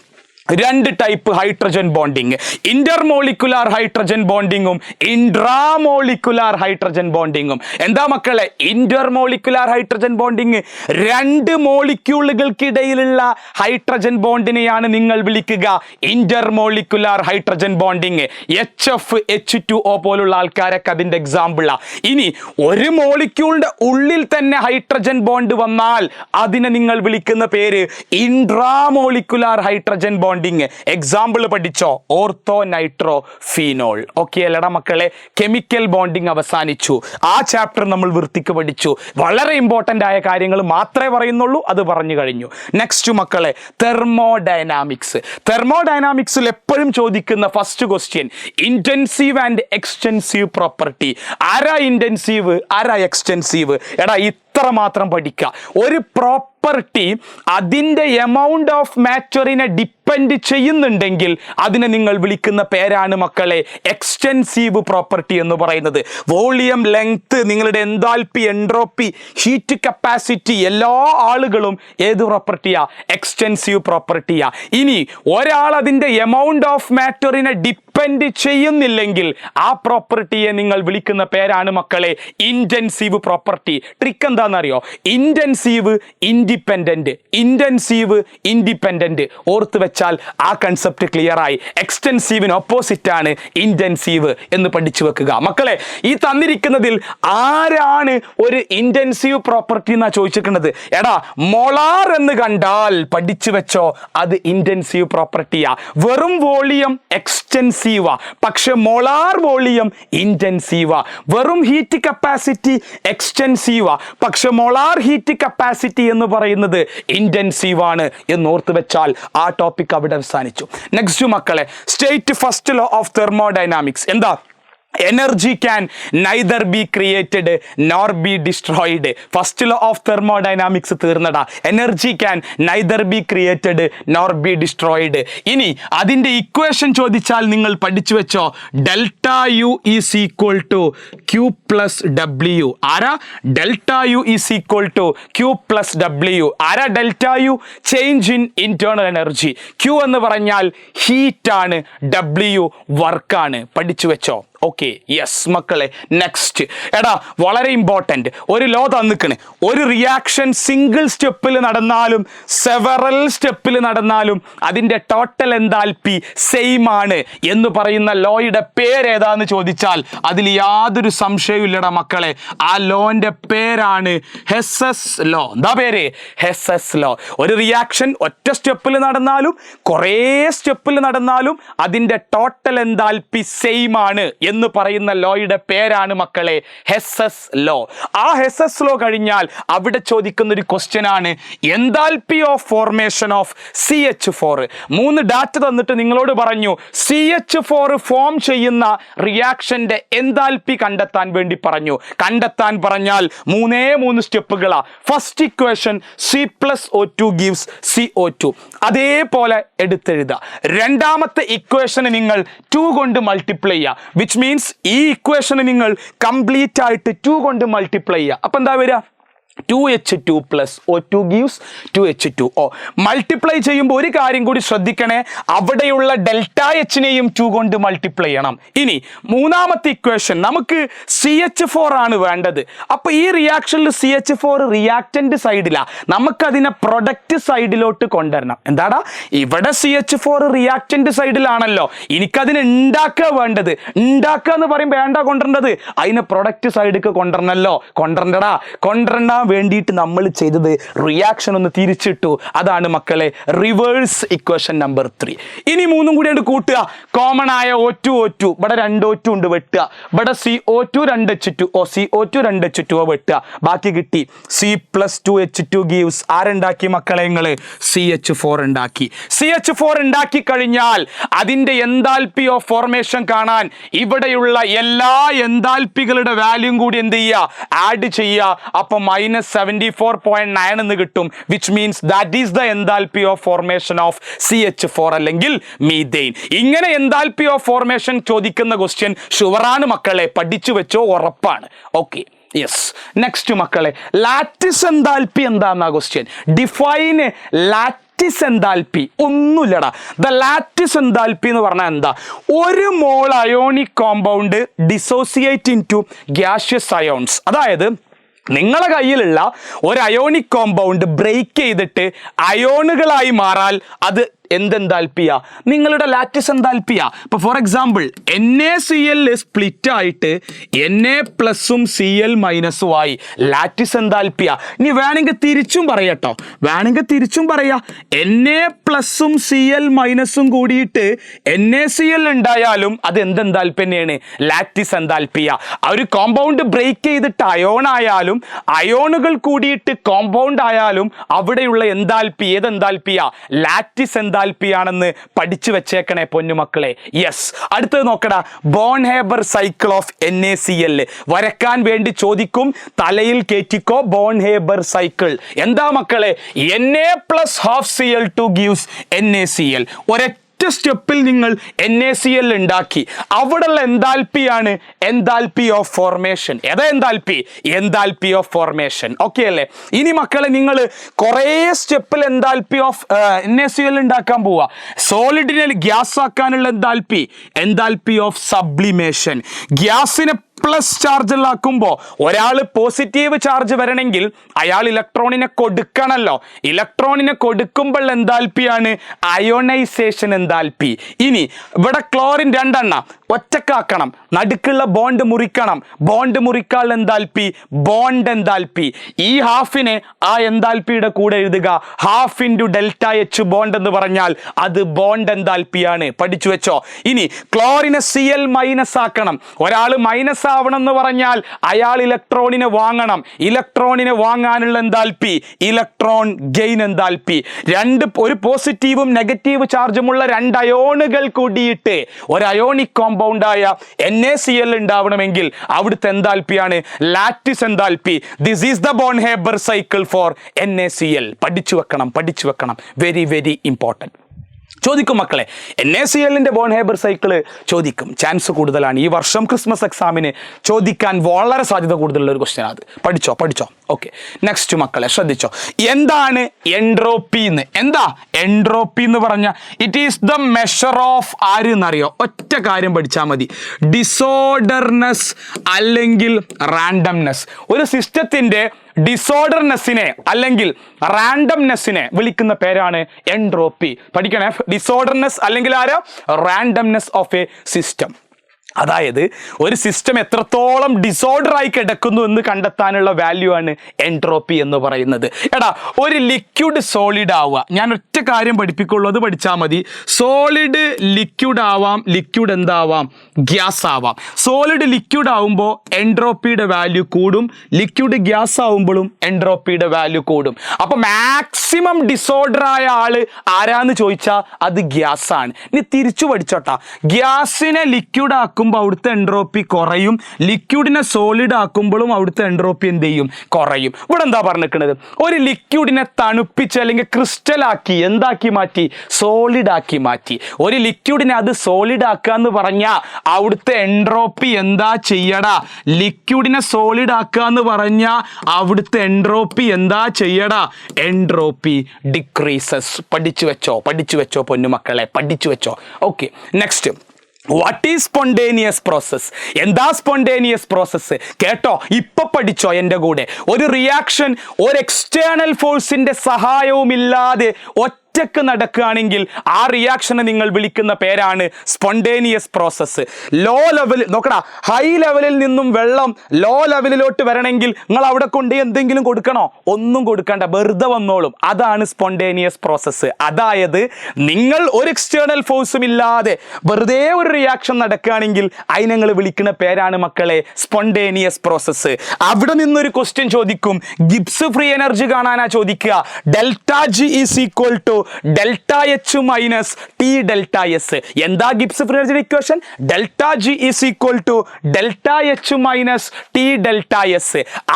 2 type hydrogen bonding. Intermolecular hydrogen ബോണ്ടിങ്ങും ഇൻട്രാമോളിക്കുലാർ ഹൈഡ്രജൻ ബോണ്ടിങ്ങും. എന്താ മക്കളെ? ഇന്റർമോളിക്കുലാർ ഹൈഡ്രജൻ ബോണ്ടിങ് 2 മോളിക്യൂളുകൾക്കിടയിലുള്ള ഹൈഡ്രജൻ ബോണ്ടിനെയാണ് നിങ്ങൾ വിളിക്കുക intermolecular hydrogen bonding. HF H2O പോലുള്ള ആൾക്കാരൊക്കെ അതിന്റെ എക്സാമ്പിളാ. ഇനി ഒരു മോളിക്യൂളിന്റെ ഉള്ളിൽ തന്നെ ഹൈഡ്രജൻ ബോണ്ട് വന്നാൽ അതിനെ നിങ്ങൾ വിളിക്കുന്ന പേര് intramolecular hydrogen bond. Bonding. Example പഠിച്ചോ, ഓർത്തോ നൈട്രോ ഫീനോൾ. ഓക്കെ അല്ലടാ മക്കളെ, കെമിക്കൽ ബോണ്ടിങ് അവസാനിച്ചു. ആ ചാപ്റ്റർ നമ്മൾ വൃത്തിക്ക് പഠിച്ചു. വളരെ ഇമ്പോർട്ടൻ്റ് ആയ കാര്യങ്ങൾ മാത്രമേ പറയുന്നുള്ളൂ, അത് പറഞ്ഞു കഴിഞ്ഞു. നെക്സ്റ്റ് മക്കളെ, തെർമോഡൈനാമിക്സ്. തെർമോഡൈനാമിക്സിൽ എപ്പോഴും ചോദിക്കുന്ന first question, intensive and extensive property. ആരാ ഇന്റൻസീവ്, ആരാ എക്സ്റ്റെൻസീവ്? എടാ ഇത്ര മാത്രം പഠിക്കുക. ഒരു പ്രോപ്പർട്ടി അതിൻ്റെ എമൗണ്ട് ഓഫ് മാറ്ററിനെ ഡിപ്പെൻഡ് ചെയ്യുന്നുണ്ടെങ്കിൽ അതിനെ നിങ്ങൾ വിളിക്കുന്ന പേരാണ് മക്കളെ എക്സ്റ്റെൻസീവ് പ്രോപ്പർട്ടി എന്ന് പറയുന്നത്. വോളിയം, ലെങ്ത്, നിങ്ങളുടെ എൻതാൽപ്പി, എൻട്രോപ്പി, ഹീറ്റ് കപ്പാസിറ്റി, എല്ലാ ആളുകളും ഏത് പ്രോപ്പർട്ടിയാ? എക്സ്റ്റെൻസീവ് പ്രോപ്പർട്ടിയാ. ഇനി ഒരാൾ അതിൻ്റെ എമൗണ്ട് ഓഫ് മാറ്ററിനെ ഡിപ്പെൻഡ് ചെയ്യുന്നില്ലെങ്കിൽ ആ പ്രോപ്പർട്ടിയെ നിങ്ങൾ വിളിക്കുന്ന പേരാണ് മക്കളെ ഇൻറ്റൻസീവ് പ്രോപ്പർട്ടി. ട്രിക്ക് എന്താണെന്നറിയോ? Intensive, independent, intensive, independent. ഓർത്ത് വെച്ചാൽ ആ കൺസെപ്റ്റ് ക്ലിയർ ആയി. എക്സ്റ്റെൻസീവിന് ഓപ്പോസിറ്റ് ആണ് ഇൻറ്റൻസീവ് എന്ന് പഠിച്ചു വെക്കുക മക്കളെ. ഈ തന്നിരിക്കുന്നതിൽ ആരാണ് ഒരു ഇൻറ്റൻസീവ് പ്രോപ്പർട്ടി എന്നാ ചോദിച്ചിരിക്കുന്നത്? എടാ മൊളാർ എന്ന് കണ്ടാൽ പഠിച്ചു വെച്ചോ, അത് ഇൻറ്റൻസീവ് പ്രോപ്പർട്ടിയാ. വെറും വോളിയം എക്സ്റ്റെൻസീവാ, പക്ഷെ മൊളാർ വോളിയം ഇൻറ്റൻസീവാ. വെറും ഹീറ്റ് കപ്പാസിറ്റി എക്സ്റ്റെൻസീവാ, പക്ഷെ മൊളാർ ഹീറ്റ് കപ്പാസിറ്റി എന്ന് പറയുന്നത് ഇൻറ്റൻസീവ് ആണ് എന്നോർത്ത് വെച്ചാൽ ആ ടോപ്പിക് അവിടെ അവസാനിച്ചു. നെക്സ്റ്റ് മക്കളെ, state first law of thermodynamics. എന്താ? Energy can neither be created nor be destroyed. First law of thermodynamics തീർന്നടാ. Energy can neither be created nor be destroyed. ഇനി അതിൻ്റെ ഇക്വേഷൻ ചോദിച്ചാൽ നിങ്ങൾ പഠിച്ചു വെച്ചോ, delta U is equal to Q plus W. ആരാ? Delta U is equal to Q plus W. ആരാ delta U? Change in internal energy. Q എന്ന് പറഞ്ഞാൽ ഹീറ്റ് ആണ്, ഡബ്ല്യു വർക്കാണ്. പഠിച്ചു വെച്ചോ. ഓക്കെ, യെസ് മക്കളെ. നെക്സ്റ്റ്, എടാ വളരെ ഇമ്പോർട്ടൻറ്റ് ഒരു ലോ തന്നിക്കണ്. ഒരു റിയാക്ഷൻ സിംഗിൾ സ്റ്റെപ്പിൽ നടന്നാലും സെവറൽ സ്റ്റെപ്പിൽ നടന്നാലും അതിൻ്റെ ടോട്ടൽ എൻതാൽപ്പി സെയിം ആണ് എന്ന് പറയുന്ന ലോയുടെ പേരേതാന്ന് ചോദിച്ചാൽ അതിൽ യാതൊരു സംശയവും ഇല്ലടാ മക്കളെ. ആ ലോൻ്റെ പേരാണ് ഹെസ്സസ് ലോ. എന്താ പേര്? ഹെസ്സസ് ലോ. ഒരു റിയാക്ഷൻ ഒറ്റ സ്റ്റെപ്പിൽ നടന്നാലും കുറേ സ്റ്റെപ്പിൽ നടന്നാലും അതിൻ്റെ ടോട്ടൽ എൻതാൽപ്പി സെയിം ആണ് എന്ന് പറയുന്ന ലോയുടെ പേരാണ് മക്കളെ ഹെസ്സസ് ലോ. ആ ഹെസ്സസ് ലോ കഴിഞ്ഞാൽ അവിടെ ചോദിക്കുന്ന ഒരു ക്വസ്റ്റ്യൻ ആണ് enthalpy of formation of CH4. 3 data തന്നിട്ട് നിങ്ങളോട് പറഞ്ഞു CH4 ഫോം ചെയ്യുന്ന റിയാക്ഷന്റെ എൻതാൽപ്പി കണ്ടെത്താൻ വേണ്ടി പറഞ്ഞു. കണ്ടെത്താൻ പറഞ്ഞാൽ 3 സ്റ്റെപ്പുകളാ. First equation C+O2 gives CO2. അതേപോലെ എടുത്തെഴുതുക. രണ്ടാമത്തെ ഇക്വേഷന് നിങ്ങൾ 2 കൊണ്ട് മൾട്ടിപ്ലൈ ചെയ്യുക. വിച്ച് മീൻസ് ഈ ഇക്വേഷന് നിങ്ങൾ കംപ്ലീറ്റ് ആയിട്ട് 2 കൊണ്ട് മൾട്ടിപ്ലൈ ചെയ്യുക. അപ്പം എന്താ വരിക? 2H2 plus O2 gives 2H2O. Multiply ചെയ്യുമ്പോൾ ഒരു കാര്യം കൂടി ശ്രദ്ധിക്കണേ, അവിടെയുള്ള ഡെൽറ്റ എച്ചിനെയും 2 കൊണ്ട് മൾട്ടിപ്ലൈ ചെയ്യണം. ഇനി മൂന്നാമത്തെ ഇക്വേഷൻ നമുക്ക് CH4 ആണ് വേണ്ടത്. അപ്പോൾ ഈ റിയാക്ഷനിൽ CH4 റിയാക്റ്റന്റ് സൈഡിലാണ്, നമുക്കതിനെ പ്രൊഡക്റ്റ് സൈഡിലോട്ട് കൊണ്ടുവരണം. എന്താടാ? ഇവിടെ CH4 റിയാക്റ്റന്റ് സൈഡിലാണല്ലോ, എനിക്കതിനെ ഉണ്ടാക്കുക വേണ്ടത്. ഉണ്ടാക്കുക എന്ന് പറയുമ്പോൾ വേണ്ട കൊണ്ടുവരേണ്ടത്, അതിനെ പ്രൊഡക്റ്റ് സൈഡിലേക്ക് കൊണ്ടുവരണല്ലോ. കൊണ്ടുവരണ്ട വേണ്ടിയിട്ട് നമ്മൾ ചെയ്തത് റിയാക്ഷൻ ഒന്ന് തിരിച്ചിട്ടു. അതാണ് മക്കളെ റിവേഴ്സ് ഇക്വേഷൻ നമ്പർ 3. ഇനി 3 കൂടി കൂട്ടുക. കോമൺ ആയ O2 ഇവിടെ 2 O2 ഉണ്ട്, വെട്ടുക. ഇവിടെ CO2 2H2O, CO2 2H2O വെട്ടുക. ബാക്കി കിട്ടി C+2H2 gives ആരുണ്ടാക്കി മക്കളെ? നിങ്ങൾ CH4 ഉണ്ടാക്കി. CH4 ഉണ്ടാക്കി കഴിഞ്ഞാൽ അതിൻ്റെ എൻതാൽപ്പി ഓഫ് ഫോർമേഷൻ കാണാൻ ഇവിടെയുള്ള എല്ലാ എൻതാൽപ്പികളുടെ വാല്യൂം കൂടി എന്ത് ചെയ്യുക? ആഡ് ചെയ്യുക. അപ്പോൾ -74.9 എന്ന് കിട്ടും. Which means that is the enthalpy of formation of CH4 അല്ലെങ്കിൽ മീഥെയ്ൻ. ഇങ്ങനെ എൻതാൽപ്പി ഓഫ് ഫോർമേഷൻ ചോദിക്കുന്ന ക്വസ്റ്റ്യൻ ഷുവറാണ് മക്കളെ, പഠിച്ചു വെച്ചോ, ഉറപ്പാണ്. Okay, yes. നെക്സ്റ്റ് മക്കളെ, ലാറ്റിസ് എൻതാൽപ്പി എന്താന്നാ ക്വസ്റ്റ്യൻ. Define lattice enthalpy. ഒന്നുമില്ലടാ. ദ ലാറ്റിസ് എൻതാൽപ്പി എന്ന് പറഞ്ഞാൽ എന്താ? ഒരു mole ionic compound dissociate into gaseous ions. അതായത് നിങ്ങളുടെ കയ്യിലുള്ള ഒരു അയോണിക് കോമ്പൗണ്ട് ബ്രേക്ക് ചെയ്തിട്ട് അയോണുകളായി മാറാൽ അത് എന്തെന്താൽപ്പിയ, നിങ്ങളുടെ ലാറ്റിസ് എന്താൽപ്പിയ. ഇപ്പോൾ ഫോർ എക്സാമ്പിൾ NaCl സ്പ്ലിറ്റ് ആയിട്ട് Na+ഉം Cl- ആയി, ലാറ്റിസ് എന്താൽപ്പിയ. ഇനി വേണമെങ്കിൽ തിരിച്ചും പറയട്ടോ, വേണമെങ്കിൽ തിരിച്ചും പറയാ, Na+ഉം Cl- കൂടിയിട്ട് NaCl ഉണ്ടായാലും അത് എന്തെന്താൽപ്പി തന്നെയാണ്, ലാറ്റിസ് എന്താൽപ്പിയ. ആ ഒരു കോമ്പൗണ്ട് ബ്രേക്ക് ചെയ്തിട്ട് അയോൺ ആയാലും അയോണുകൾ കൂടിയിട്ട് കോമ്പൗണ്ട് ആയാലും അവിടെയുള്ള എന്താൽപ്പി ഏതെന്താൽപ്പിയ, ലാറ്റിസ് എന്താൽപ്പിയാണെന്ന് പഠിച്ചു വെച്ചേക്കണേ പൊന്നുമക്കളെ. യെസ്, അടുത്തത് നോക്കടാ, ബോൺഹേബർ സൈക്കിൾ ഓഫ് NaCl വരക്കാൻ വേണ്ടി ചോദിക്കും, തലയിൽ കേറ്റിക്കോ. ബോൺഹേബർ സൈക്കിൾ എന്താ മക്കളെ? Na+12Cl2 gives NaCl. ഒരൊറ്റ സ്റ്റെപ്പിൽ നിങ്ങൾ NaCl ഉണ്ടാക്കി, അവിടെയുള്ള എന്താൽപ്പിയാണ് എന്താൽപ്പി ഓഫ് ഫോർമേഷൻ. ഏതാ enthalpy? Enthalpy of formation. Okay അല്ലേ? ഇനി മക്കളെ നിങ്ങൾ കുറേ സ്റ്റെപ്പിൽ എന്താൽപ്പി ഓഫ് NaCl ഉണ്ടാക്കാൻ പോവുക. സോളിഡിനെ ഗ്യാസ് ആക്കാനുള്ള എന്താൽപ്പി, എന്താൽപ്പി ഓഫ് സബ്ലിമേഷൻ. ഗ്യാസിനെ പ്ലസ് ചാർജിലാക്കുമ്പോൾ ഒരാൾ പോസിറ്റീവ് ചാർജ് വരണമെങ്കിൽ അയാൾ ഇലക്ട്രോണിനെ കൊടുക്കണമല്ലോ. ഇലക്ട്രോണിനെ കൊടുക്കുമ്പോൾ എന്താൽപ്പിയാണ് അയോണൈസേഷൻ എന്താൽപ്പി. ഇനി ഇവിടെ ക്ലോറിൻ 2 ഒറ്റക്കാക്കണം, നടുക്കുള്ള ബോണ്ട് മുറിക്കണം. ബോണ്ട് മുറിക്കാനുള്ള എന്താൽപ്പി ബോണ്ട് എന്താൽപ്പി. ഈ ഹാഫിനെ ആ എന്താൽപ്പിയുടെ കൂടെ എഴുതുക. ഹാഫ് ഇൻറ്റു ΔH ബോണ്ട് എന്ന് പറഞ്ഞാൽ അത് ബോണ്ട് എന്താൽപ്പിയാണ്. പഠിച്ചു വെച്ചോ. ഇനി ക്ലോറിനെ Cl- ആക്കണം. ഒരാൾ മൈനസ് ആവണം എന്ന് പറഞ്ഞാൽ അയാൾ ഇലക്ട്രോണിനെ വാങ്ങണം. ഇലക്ട്രോണിനെ വാങ്ങാനുള്ള എന്താൽപ്പി ഇലക്ട്രോൺ ഗെയിൻ എന്താൽപ്പി. ഒരു പോസിറ്റീവും നെഗറ്റീവ് ചാർജുമുള്ള 2 അയോണുകൾ കൂടിയിട്ട് ഒരു അയോണിക് കോമ്പൗണ്ടായ NaCl ഉണ്ടാവണമെങ്കിൽ അവിടുത്തെ എന്താൽപ്പിയാണ് lattice enthalpy. This is the Born Haber cycle for NaCl. പഠിച്ചു വെക്കണം. Very very important. ചോദിക്കും മക്കളെ, NaCl ബോൺഹേബർ സൈക്കിള് ചോദിക്കും, ചാൻസ് കൂടുതലാണ്. ഈ വർഷം ക്രിസ്മസ് എക്സാമിന് ചോദിക്കാൻ വളരെ സാധ്യത കൂടുതലുള്ള ഒരു ക്വസ്റ്റ്യൻ അത്. പഠിച്ചോ. ഓക്കെ, നെക്സ്റ്റ് മക്കളെ ശ്രദ്ധിച്ചോ. എന്താണ് എൻട്രോപ്പി എന്ന്? എന്താ എൻട്രോപ്പി എന്ന് പറഞ്ഞാൽ it is the measure of ആര് എന്നറിയോ? ഒറ്റ കാര്യം പഠിച്ചാൽ മതി, ഡിസോർഡർനെസ് അല്ലെങ്കിൽ റാൻഡംനെസ്. ഒരു സിസ്റ്റത്തിന്റെ ഡിസോർഡർനെസ്സിനെ അല്ലെങ്കിൽ റാൻഡംനെസ്സിനെ വിളിക്കുന്ന പേരാണ് എൻട്രോപ്പി. പഠിക്കണേ, ഡിസോർഡർനെസ് അല്ലെങ്കിൽ റാൻഡംനെസ് ഓഫ് എ സിസ്റ്റം. അതായത് ഒരു സിസ്റ്റം എത്രത്തോളം ഡിസോർഡർ ആയി കിടക്കുന്നു എന്ന് കണ്ടെത്താനുള്ള വാല്യൂ ആണ് എൻട്രോപ്പി എന്ന് പറയുന്നത്. എടാ, ഒരു ലിക്വിഡ് സോളിഡ് ആവുക, ഞാൻ ഒറ്റ കാര്യം പഠിപ്പിക്കുള്ളൂ, അത് പഠിച്ചാൽ മതി. സോളിഡ് ലിക്വിഡ് ആവാം, ലിക്വിഡ് എന്താവാം, ഗ്യാസ് ആവാം. സോളിഡ് ലിക്വിഡ് ആവുമ്പോൾ എൻട്രോപ്പിയുടെ വാല്യൂ കൂടും, ലിക്വിഡ് ഗ്യാസ് ആവുമ്പോഴും എൻട്രോപ്പിയുടെ വാല്യൂ കൂടും. അപ്പൊ മാക്സിമം ഡിസോർഡർ ആയ ആള് ആരാന്ന് ചോദിച്ചാൽ അത് ഗ്യാസ് ആണ്. ഇനി തിരിച്ചു പഠിച്ചോട്ടാ, ഗ്യാസിനെ ലിക്വിഡ് ആക്കും അവിടുത്തെ എൻട്രോപ്പി കുറയും, ലിക്വിഡിനെ സോളിഡ് ആക്കുമ്പോഴും അവിടുത്തെ എൻട്രോപ്പി എന്ത് ചെയ്യും, കുറയും. ഇവിടെ എന്താ പറഞ്ഞിരിക്കുന്നത്? ഒരു ലിക്വിഡിനെ തണുപ്പിച്ച് അല്ലെങ്കിൽ ക്രിസ്റ്റലാക്കി എന്താക്കി മാറ്റി, സോളിഡ് ആക്കി മാറ്റി. ഒരു ലിക്വിഡിനെ അത് സോളിഡ് ആക്കുക എന്ന് പറഞ്ഞാൽ അവിടുത്തെ എൻട്രോപ്പി എന്താ ചെയ്യടാ? ലിക്വിഡിനെ സോളിഡ് ആക്കുക എന്ന് പറഞ്ഞാൽ അവിടുത്തെ എൻട്രോപ്പി എന്താ ചെയ്യടാ? Entropy decreases. പഠിച്ചു വെച്ചോ പൊന്നുമക്കളെ, പഠിച്ചു വെച്ചോ. Okay, next, what is spontaneous process? എന്താ സ്പോണ്ടേനിയസ് പ്രോസസ്സ്? കേട്ടോ, ഇപ്പൊ പഠിച്ചോ എൻ്റെ കൂടെ. ഒരു റിയാക്ഷൻ ഒരു എക്സ്റ്റേണൽ ഫോഴ്സിന്റെ സഹായവുമില്ലാതെ ഒറ്റക്ക് നടക്കുകയാണെങ്കിൽ ആ റിയാക്ഷനെ നിങ്ങൾ വിളിക്കുന്ന പേരാണ് സ്പോണ്ടേനിയസ് പ്രോസസ്സ്. ലോ ലെവൽ നോക്കടാ, ഹൈ ലെവലിൽ നിന്നും വെള്ളം ലോ ലെവലിലോട്ട് വരണമെങ്കിൽ നിങ്ങൾ അവിടെ കൊണ്ട് എന്തെങ്കിലും കൊടുക്കണോ? ഒന്നും കൊടുക്കണ്ട, വെറുതെ വന്നോളും. അതാണ് സ്പോണ്ടേനിയസ് പ്രോസസ്സ്. അതായത് നിങ്ങൾ ഒരു എക്സ്റ്റേണൽ ഫോഴ്സും ഇല്ലാതെ വെറുതെ ഒരു റിയാക്ഷൻ നടക്കുകയാണെങ്കിൽ അതിനെ നിങ്ങൾ വിളിക്കുന്ന പേരാണ് മക്കളെ സ്പോണ്ടേനിയസ് പ്രോസസ്സ്. അവിടെ നിന്നൊരു ക്വസ്റ്റ്യൻ ചോദിക്കും, ഗിബ്സ് ഫ്രീ എനർജി കാണാനാ ചോദിക്കുക. ΔG is equal to ΔH minus T ΔS. എന്താ Gibbs free energy equation? ΔG is equal to ΔH minus T ΔS.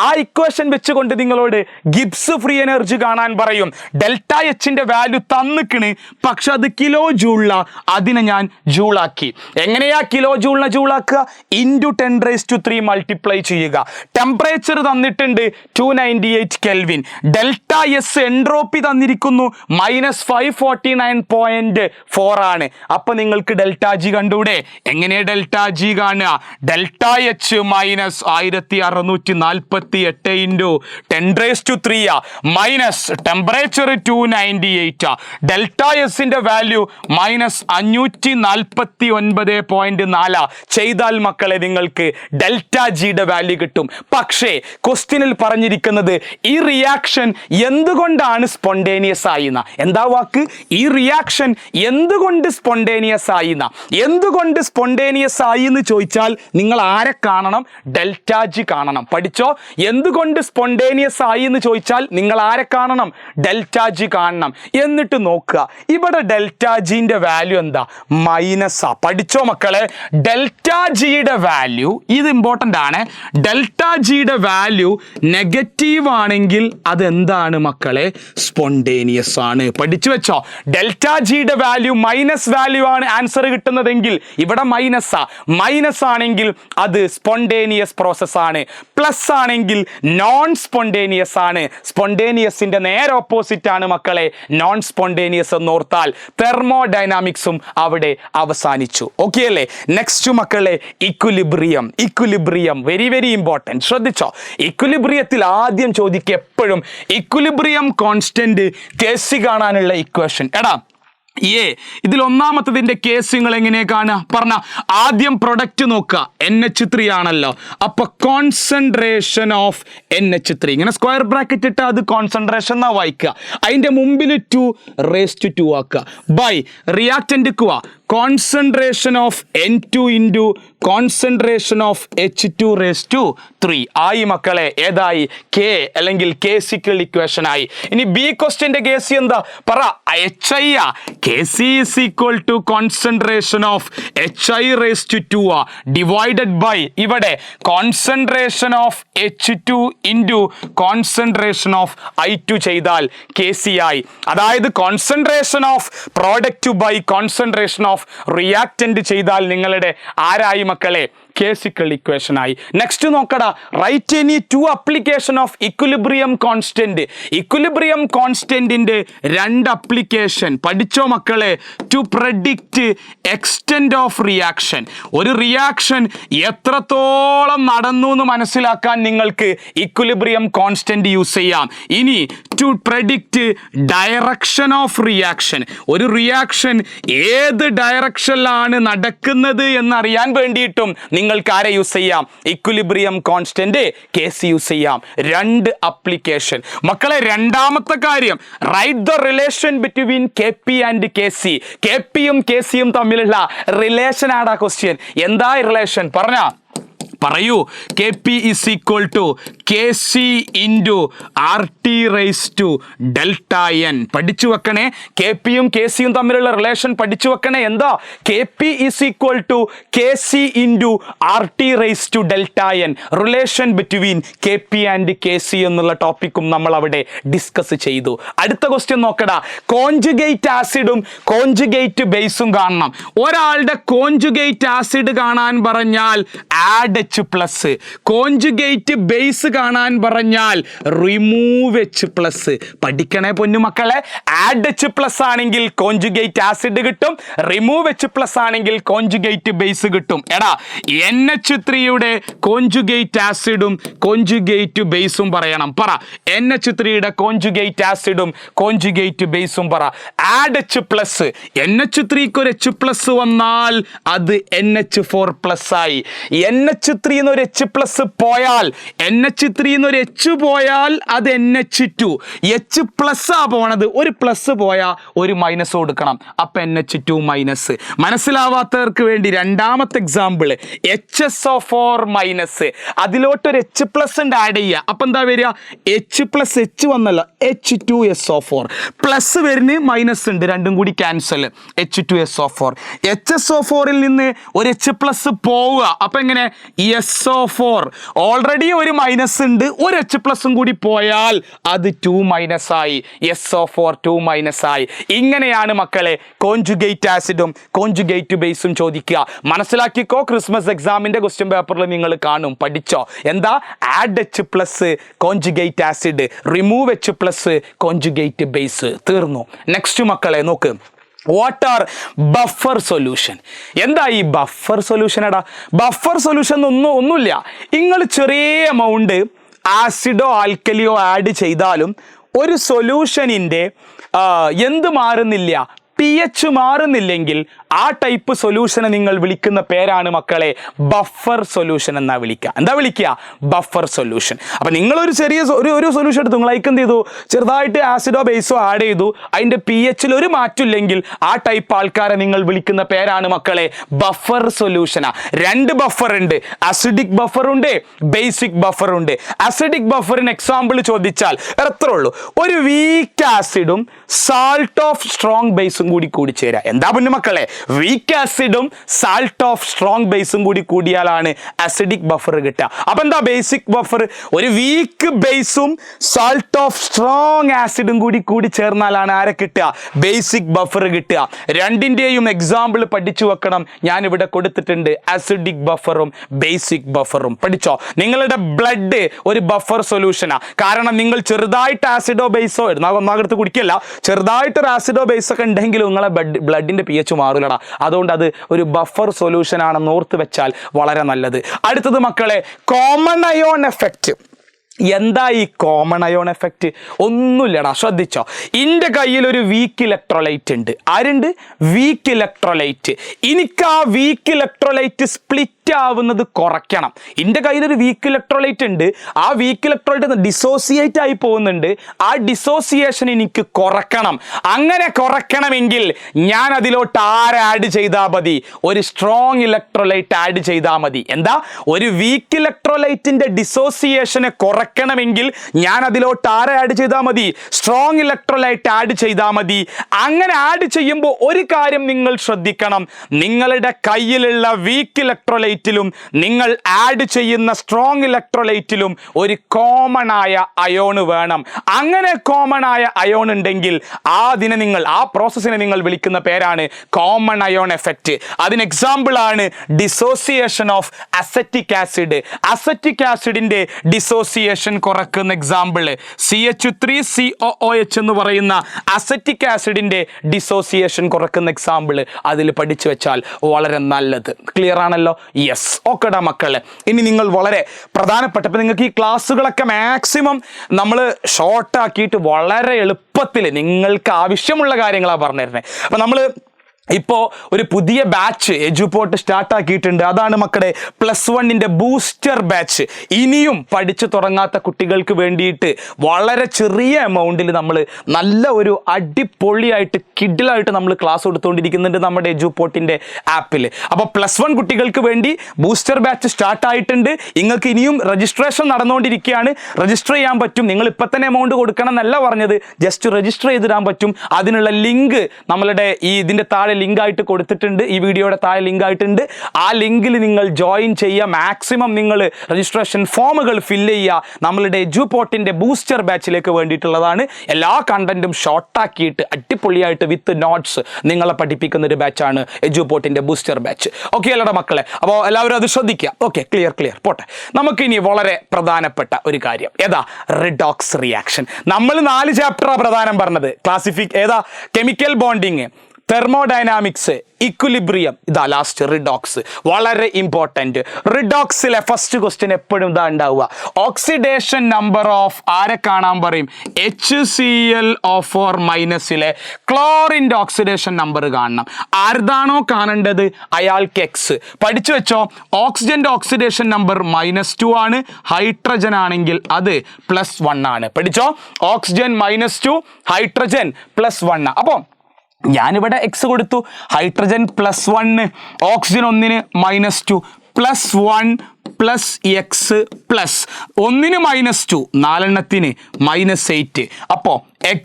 ആ ഇക്വേഷൻ വെച്ചുകൊണ്ട് നിങ്ങളോട് ഗിബ്സ് ഫ്രീ എനർജി കാണാൻ പറയും. ΔHന്റെ വാല്യൂ തന്നിക്കണ്, പക്ഷെ അത് കിലോ ജൂളില, അതിനെ ഞാൻ ജൂളാക്കി. എങ്ങനെയാ കിലോ ജൂളിനെ ജൂളാക്കുക? ഇൻറ്റു 10⁻³ മൾട്ടിപ്ലൈ ചെയ്യുക. ടെമ്പറേച്ചർ തന്നിട്ടുണ്ട് 298 കെൽവിൻ. ΔS എൻട്രോപ്പി തന്നിരിക്കുന്നു -549.4 ആണ്. അപ്പൊ നിങ്ങൾക്ക് ഡെൽറ്റ ജി കണ്ടൂടെ? എങ്ങനെ ഡെൽറ്റ ജി കാണുക? Delta H -1648 into 10³ minus temperature 298. Delta എസിന്റെ വാല്യൂ -549.4 ചെയ്താൽ മക്കളെ നിങ്ങൾക്ക് ഡെൽറ്റ ജിയുടെ വാല്യൂ കിട്ടും. പക്ഷേ ക്വസ്റ്റ്യനിൽ പറഞ്ഞിരിക്കുന്നത് ഈ റിയാക്ഷൻ എന്തുകൊണ്ടാണ് സ്പോണ്ടേനിയസ് ആയിന്ന. എന്താ വാക്ക്? ഈ റിയാക്ഷൻ എന്തുകൊണ്ട് സ്പോണ്ടേനിയസ് ആയിന്ന. എന്തുകൊണ്ട് സ്പോണ്ടേനിയസ് ആയി എന്ന് ചോദിച്ചാൽ നിങ്ങൾ ആരെ കാണണം? ഡെൽറ്റ ജി കാണണം. പഠിച്ചോ? എന്തുകൊണ്ട് സ്പോണ്ടേനിയസ് ആയി എന്ന് ചോദിച്ചാൽ നിങ്ങൾ ആരെ കാണണം? ഡെൽറ്റ ജി കാണണം. എന്നിട്ട് നോക്കുക, ഇവിടെ ഡെൽറ്റ ജിന്റെ വാല്യൂ എന്താ? മൈനസാ. പഠിച്ചോ മക്കളെ? ഡെൽറ്റ ജിയുടെ വാല്യൂ, ഇത് ഇമ്പോർട്ടൻ്റ് ആണ്, ഡെൽറ്റ ജിയുടെ വാല്യൂ നെഗറ്റീവ് ആണെങ്കിൽ അതെന്താണ് മക്കളെ? സ്പോണ്ടേനിയസ് ആണ്. പഠിച്ചു വെച്ചോ? ഡെൽറ്റ ജിയുടെ വാല്യൂ മൈനസ് വാല്യൂ ആണ് ആൻസർ കിട്ടുന്നതെങ്കിൽ ഇവിടെ മൈനസാ. മൈനസ് ആണെങ്കിൽ അത് സ്പോണ്ടേനിയസ് പ്രോസസ് ആണ്. പ്ലസ് ആണെങ്കിൽ നോൺ സ്പോണ്ടേനിയസ് ആണ്. സ്പോണ്ടേനിയസിന്റെ നേരെ ഓപ്പോസിറ്റ് ആണ് മക്കളെ നോൺ സ്പോണ്ടേനിയസ് എന്ന് ഓർത്താൽ തെർമോഡൈനാമിക്സും അവിടെ അവസാനിച്ചു. ഓക്കെ അല്ലേ? നെക്സ്റ്റ് മക്കളെ equilibrium. Equilibrium very very important. ശ്രദ്ധിച്ചോ? ഇക്വിലിബ്രിയത്തിൽ ആദ്യം ചോദിക്കുക എപ്പോഴും ഇക്വിലിബ്രിയം കോൺസ്റ്റന്റ് കേസി കാണാനുള്ള ഇക്വേഷൻ. എടാ ഇതിൽ ഒന്നാമത്തതിന്റെ കേസ് നിങ്ങൾ എങ്ങനെ കാണുക? പറഞ്ഞ ആദ്യം പ്രൊഡക്റ്റ് നോക്കുക. NH3 ആണല്ലോ. അപ്പൊ കോൺസെൻട്രേഷൻ ഓഫ് NH3 ഇങ്ങനെ സ്ക്വയർ ബ്രാക്കറ്റ് ഇട്ട് അത് കോൺസെൻട്രേഷൻ എന്നാ വായിക്കുക. അതിന്റെ മുമ്പിൽ 2⁻² ആക്കുക. By reactant concentration of N2 into concentration of H2⁻³ ആയി മക്കളെ. ഏതായി? K അല്ലെങ്കിൽ കേസിക്കൽ ഇക്വേഷൻ ആയി. ഇനി ബി ക്വസ്റ്റ്യന്റെ കേസ് എന്താ? പറ. HI Kc is equal to concentration of Hi⁻²ഡിവൈഡഡ് ബൈ ഇവിടെ concentration of H2 into concentration of I2 ചെയ്താൽ Kc ആയി. അതായത് concentration of product by concentration of reactant ചെയ്താൽ നിങ്ങളുടെ ആരായി മക്കളെ? കേസിക്കൽ ഇക്വേഷൻ ആയി. നെക്സ്റ്റ് നോക്കടാ. Write any 2 application of equilibrium constant. Equilibrium കോൺസ്റ്റന്റിന്റെ 2 അപ്ലിക്കേഷൻ പഠിച്ചോ മക്കളെ? To predict extent of reaction. ഒരു റിയാക്ഷൻ എത്രത്തോളം നടന്നു എന്ന് മനസ്സിലാക്കാൻ നിങ്ങൾക്ക് ഇക്വിലിബ്രിയം കോൺസ്റ്റന്റ് യൂസ് ചെയ്യാം. ഇനി to predict direction of reaction. ഒരു റിയാക്ഷൻ ഏത് ഡയറക്ഷനിലാണ് നടക്കുന്നത് എന്നറിയാൻ വേണ്ടിയിട്ടും നിങ്ങൾക്ക് ആരെ യൂസ് ചെയ്യാം? ഇക്വിലിബ്രിയം കോൺസ്റ്റന്റ് കേസ് യൂസ് ചെയ്യാം. 2 അപ്ലിക്കേഷൻ മക്കളെ. രണ്ടാമത്തെ കാര്യം, write the relation between KP and KC. KP യും KC യും തമ്മിലുള്ള റിലേഷൻ ആടാ ക്വസ്റ്റ്യൻ. എന്താ റിലേഷൻ? പറയൂ. KP is equal to KC into RT raised to delta n. പഠിച്ചു വെക്കണേ. KP യും KC യും തമ്മിലുള്ള റിലേഷൻ പഠിച്ചു വെക്കണേ. എന്താ? KP is equal to KC into RT raised to delta n. Relation between KP and KC എന്നുള്ള ടോപ്പിക്കും നമ്മൾ അവിടെ ഡിസ്കസ് ചെയ്തു. അടുത്ത ക്വസ്റ്റ്യൻ നോക്കടാ. കോൺജുഗേറ്റ് ആസിഡും കോൺജുഗേറ്റ് ബേസും കാണണം. ഒരാളുടെ കോൺജുഗേറ്റ് ആസിഡ് കാണാൻ പറഞ്ഞാൽ ആഡ് H+. കോൺജുഗേറ്റ് ബേസ് കാണാൻ പറഞ്ഞാൽ റിമൂവ് H+. പഠിക്കണേ പൊന്നു മക്കളെ. ആഡ് H+ ആണെങ്കിൽ കോൺജുഗേറ്റ് ആസിഡ് കിട്ടും. റിമൂവ് H+ ആണെങ്കിൽ കോൺജുഗേറ്റ് ബേസ് കിട്ടും. എടാ NH3യുടെ കോൺജുഗേറ്റ് ആസിഡും കോൺജുഗേറ്റ് ബേസും പറയണം. പറ. NH3യുടെ കോൺജുഗേറ്റ് ആസിഡും കോൺജുഗേറ്റ് ബേസും പറ. Add H+. NH3ക്ക് ഒരു H+ വന്നാൽ അത് NH4+ ആയി. NH3 ഒരു H+ പോയാൽ NH3 ഒരു H പോയാൽ അത് NH2. H+ ആ പോണത്. ഒരു പ്ലസ് പോയാൽ ഒരു മൈനസ് കൊടുക്കണം. അപ്പൊ NH2 മൈനസ്. മനസ്സിലാവാത്തവർക്ക് വേണ്ടി രണ്ടാമത്തെ എക്സാമ്പിൾ HSO4-. അതിലോട്ടൊരു H+ ഉണ്ട് ആഡ് ചെയ്യുക. അപ്പൊ എന്താ വരിക? H+H വന്നല്ലോ, H2SO4. പ്ലസ് വരുന്ന മൈനസ് ഉണ്ട്, രണ്ടും കൂടി ക്യാൻസൽ. H2SO4. HSO4ൽ നിന്ന് ഒരു H+ പോവുക. അപ്പൊ എങ്ങനെ? SO4 ഓൾറെഡി ഒരു മൈനസ് പ്ലസ് ഉണ്ട്, ഒരു എച്ച് പ്ലസും കൂടി പോയാൽ അത് 2- ആയി. SO4 2- ആയി. ഇങ്ങനെയാണ് മക്കളെ കോൺജുഗേറ്റ് ആസിഡും കോൺജുഗേറ്റ് ബേസും ചോദിക്കുക. മനസ്സിലാക്കിക്കോ, ക്രിസ്മസ് എക്സാമിന്റെ ക്വസ്റ്റ്യൻ പേപ്പറിൽ നിങ്ങൾ കാണും, പഠിച്ചോ. എന്താ? Add H plus conjugate acid, remove H plus conjugate base. തീർന്നു. നെക്സ്റ്റ് മക്കളെ നോക്ക്, വാട്ട് ആർ ബഫർ സൊല്യൂഷൻ? എന്താ ഈ ബഫർ സൊല്യൂഷൻ? എടാ ബഫർ സൊല്യൂഷൻ ഒന്നുമില്ല. നിങ്ങൾ ചെറിയ എമൗണ്ട് ആസിഡോ ആൽക്കലിയോ ആഡ് ചെയ്താലും ഒരു സൊല്യൂഷനിൻ്റെ എന്ത് മാറുന്നില്ല, pH മാറുന്നില്ലെങ്കിൽ ആ ടൈപ്പ് സൊല്യൂഷനെ നിങ്ങൾ വിളിക്കുന്ന പേരാണ് മക്കളെ ബഫർ സൊല്യൂഷൻ എന്നാ വിളിക്കുക. എന്താ വിളിക്കുക? Buffer solution. അപ്പൊ നിങ്ങളൊരു ചെറിയ ഒരു സൊല്യൂഷൻ എടുത്തു, നിങ്ങൾ എന്ത് ചെയ്തു, ചെറുതായിട്ട് ആസിഡോ ബേസോ ആഡ് ചെയ്തു, അതിന്റെ pH ഒരു മാറ്റമില്ലെങ്കിൽ ആ ടൈപ്പ് ആൾക്കാരെ നിങ്ങൾ വിളിക്കുന്ന പേരാണ് മക്കളെ ബഫർ സൊല്യൂഷനാ. രണ്ട് ബഫർ ഉണ്ട്, അസിഡിക് ബഫർ ഉണ്ട്, ബേസിക് ബഫർ ഉണ്ട്. അസിഡിക് ബഫറിന് എക്സാമ്പിൾ ചോദിച്ചാൽ എത്ര ഉള്ളൂ, ഒരു വീക്ക് ആസിഡും സാൾട്ട് ഓഫ് സ്ട്രോങ് ബേസും കൂടി ചേരാ. എന്താ പിന്നെ മക്കളെ? വീക്ക് ആസിഡും സാൾട്ട് ഓഫ് സ്ട്രോങ് ബേസും കൂടിയാലാണ് അസിഡിക് ബഫർ കിട്ടുക. അപ്പൊ എന്താ ബേസിക് ബഫർ? ഒരു വീക്ക് ബേസും സാൾട്ട് ഓഫ് സ്ട്രോങ് ആസിഡും കൂടി ചേർന്നാലാണ് ആരെ കിട്ടുക? ബേസിക് ബഫർ കിട്ടുക. രണ്ടിന്റെയും എക്സാമ്പിൾ പഠിച്ചു വെക്കണം, ഞാൻ ഇവിടെ കൊടുത്തിട്ടുണ്ട്. അസിഡിക് ബഫറും ബേസിക് ബഫറും പഠിച്ചോ. നിങ്ങളുടെ ബ്ലഡ് ഒരു ബഫർ സൊല്യൂഷനാ. കാരണം നിങ്ങൾ ചെറുതായിട്ട് ആസിഡോ ബേസോ ഒന്നാകത്ത് കുടിക്കല്ല, ചെറുതായിട്ടൊരു ആസിഡോ ബേസ് ഒക്കെ ഉണ്ടെങ്കിലും നിങ്ങളെ ബ്ലഡിന്റെ pH മാറില്ലടാ. അതുകൊണ്ട് അത് ഒരു ബഫർ സൊല്യൂഷൻ ആണെന്ന് ഓർത്ത് വെച്ചാൽ വളരെ നല്ലത്. അടുത്തത് മക്കളെ കോമൺ അയോൺ എഫക്റ്റ്. എന്താ ഈ കോമൺ അയോൺ എഫക്റ്റ്? ഒന്നുമില്ലടാ, ശ്രദ്ധിച്ചോ. എൻ്റെ കയ്യിൽ ഒരു വീക്ക് ഇലക്ട്രോലൈറ്റ് ഉണ്ട്. ആരുണ്ട്? Week electrolyte. എനിക്ക് ആ വീക്ക് ഇലക്ട്രോലൈറ്റ് സ്പ്ലിറ്റ് ആവുന്നത് കുറയ്ക്കണം. എൻ്റെ കയ്യിലൊരു വീക്ക് ഇലക്ട്രോലൈറ്റ് ഉണ്ട്, ആ വീക്ക് ഇലക്ട്രോലൈറ്റ് ഡിസോസിയേറ്റ് ആയി പോകുന്നുണ്ട്. ആ ഡിസോസിയേഷൻ എനിക്ക് കുറയ്ക്കണം. അങ്ങനെ കുറയ്ക്കണമെങ്കിൽ ഞാൻ അതിലോട്ട് ആഡ് ചെയ്താൽ മതി? ഒരു സ്ട്രോങ് ഇലക്ട്രോലൈറ്റ് ആഡ് ചെയ്താൽ മതി. എന്താ? ഒരു വീക്ക് ഇലക്ട്രോലൈറ്റിന്റെ ഡിസോസിയേഷനെ കുറയ്ക്കണമെങ്കിൽ ഞാൻ അതിലോട്ട് ആഡ് ചെയ്താൽ മതി? സ്ട്രോങ് ഇലക്ട്രോലൈറ്റ് ആഡ് ചെയ്താൽ മതി. അങ്ങനെ ആഡ് ചെയ്യുമ്പോൾ ഒരു കാര്യം നിങ്ങൾ ശ്രദ്ധിക്കണം, നിങ്ങളുടെ കയ്യിലുള്ള വീക്ക് ഇലക്ട്രോലൈറ്റ് നിങ്ങൾ ആഡ് ചെയ്യുന്ന സ്ട്രോങ് ഇലക്ട്രോലൈറ്റിലും ഒരു കോമൺ ആയ അയോൺ വേണം. അങ്ങനെ കോമൺ ആയ അയോൺ ഉണ്ടെങ്കിൽ ആ പ്രോസസ്സിനെ നിങ്ങൾ വിളിക്കുന്ന പേരാണ് കോമൺ അയോൺ എഫക്റ്റ്. അതിന് എക്സാമ്പിൾ ആണ് dissociation of acetic acid. Acetic ആസിഡിന്റെ ഡിസോസിയേഷൻ കുറക്കുന്ന എക്സാമ്പിൾ CH3COOH എന്ന് പറയുന്ന അസറ്റിക് ആസിഡിന്റെ ഡിസോസിയേഷൻ കുറക്കുന്ന എക്സാമ്പിൾ അതിൽ പഠിച്ചു വെച്ചാൽ വളരെ നല്ലത്. ക്ലിയർ ആണല്ലോ? യെസ്. ഓക്കെടാ മക്കളെ, ഇനി നിങ്ങൾ വളരെ പ്രധാനപ്പെട്ട, ഇപ്പം നിങ്ങൾക്ക് ഈ ക്ലാസ്സുകളൊക്കെ മാക്സിമം നമ്മൾ ഷോർട്ടാക്കിയിട്ട് വളരെ എളുപ്പത്തിൽ നിങ്ങൾക്ക് ആവശ്യമുള്ള കാര്യങ്ങളാണ് പറഞ്ഞു തരുന്നത്. അപ്പം നമ്മൾ ഇപ്പോൾ ഒരു പുതിയ ബാച്ച് എജുപോർട്ട് സ്റ്റാർട്ടാക്കിയിട്ടുണ്ട്. അതാണ് മക്കളെ +1 ബൂസ്റ്റർ ബാച്ച്. ഇനിയും പഠിച്ചു തുടങ്ങാത്ത കുട്ടികൾക്ക് വേണ്ടിയിട്ട് വളരെ ചെറിയ എമൗണ്ടിൽ നമ്മൾ നല്ല ഒരു അടിപൊളിയായിട്ട് കിഡിലായിട്ട് നമ്മൾ ക്ലാസ് കൊടുത്തുകൊണ്ടിരിക്കുന്നുണ്ട് നമ്മുടെ എജുപോർട്ടിൻ്റെ ആപ്പിൽ. അപ്പോൾ +1 കുട്ടികൾക്ക് വേണ്ടി ബൂസ്റ്റർ ബാച്ച് സ്റ്റാർട്ടായിട്ടുണ്ട്. നിങ്ങൾക്ക് ഇനിയും രജിസ്ട്രേഷൻ നടന്നുകൊണ്ടിരിക്കുകയാണ്. രജിസ്റ്റർ ചെയ്യാൻ പറ്റും. നിങ്ങൾ ഇപ്പം തന്നെ എമൗണ്ട് കൊടുക്കണം എന്നല്ല പറഞ്ഞത്, ജസ്റ്റ് രജിസ്റ്റർ ചെയ്തിടാൻ പറ്റും. അതിനുള്ള ലിങ്ക് നമ്മളുടെ ഇതിൻ്റെ താഴെ ലിങ്ക് ആയിട്ട് കൊടുത്തിട്ടുണ്ട്, ഈ വീഡിയോയുടെ താഴെ ലിങ്ക് ആയിട്ടുണ്ട്. ആ ലിങ്കിൽ നിങ്ങൾ ജോയിൻ ചെയ്യുക. മാക്സിമം നിങ്ങൾ രജിസ്ട്രേഷൻ ഫോമുകൾ ഫില്ല് ചെയ്യുക. നമ്മളുടെ എജുപോർട്ടിൻ്റെ ബൂസ്റ്റർ ബാച്ചിലേക്ക് വേണ്ടിയിട്ടുള്ളതാണ്. എല്ലാ കണ്ടന്റും ഷോർട്ടാക്കിയിട്ട് അടിപൊളിയായിട്ട് വിത്ത് നോട്ട്സ് നിങ്ങളെ പഠിപ്പിക്കുന്ന ഒരു ബാച്ചാണ് എജുപോർട്ടിൻ്റെ ബൂസ്റ്റർ ബാച്ച്. ഓക്കെ അല്ലടാ മക്കളെ? അപ്പോൾ എല്ലാവരും അത് ശ്രദ്ധിക്കുക. ഓക്കെ, ക്ലിയർ പോട്ടെ. നമുക്കിനി വളരെ പ്രധാനപ്പെട്ട ഒരു കാര്യം, ഏതാ? Redox reaction. നമ്മൾ 4 ചാപ്റ്ററാണ് പ്രധാനം പറഞ്ഞത്. ഏതാ? കെമിക്കൽ ബോണ്ടിങ്, തെർമോഡൈനാമിക്സ്, ഇക്വിലിബ്രിയം, ഇതാ ലാസ്റ്റ് റിഡോക്സ്. വളരെ ഇമ്പോർട്ടൻറ്റ്. റിഡോക്സിലെ ഫസ്റ്റ് ക്വസ്റ്റ്യൻ എപ്പോഴും ഇതാ ഉണ്ടാവുക. ഓക്സിഡേഷൻ നമ്പർ ഓഫ് ആരെ കാണാൻ പറയും? HCl O4- ക്ലോറിൻ്റെ ഓക്സിഡേഷൻ നമ്പർ കാണണം. ആർതാണോ കാണേണ്ടത് അയാൾക്ക് X. പഠിച്ചു വെച്ചോ. ഓക്സിജന്റെ ഓക്സിഡേഷൻ നമ്പർ -2 ആണ്. ഹൈഡ്രജൻ ആണെങ്കിൽ അത് +1 ആണ്. പഠിച്ചോ. Oxygen -2, hydrogen +1. അപ്പോൾ ഞാനിവിടെ X കൊടുത്തു. Hydrogen +1, oxygen 1 -2, +1 +X plus 1 -2, 4 -8. അപ്പോൾ X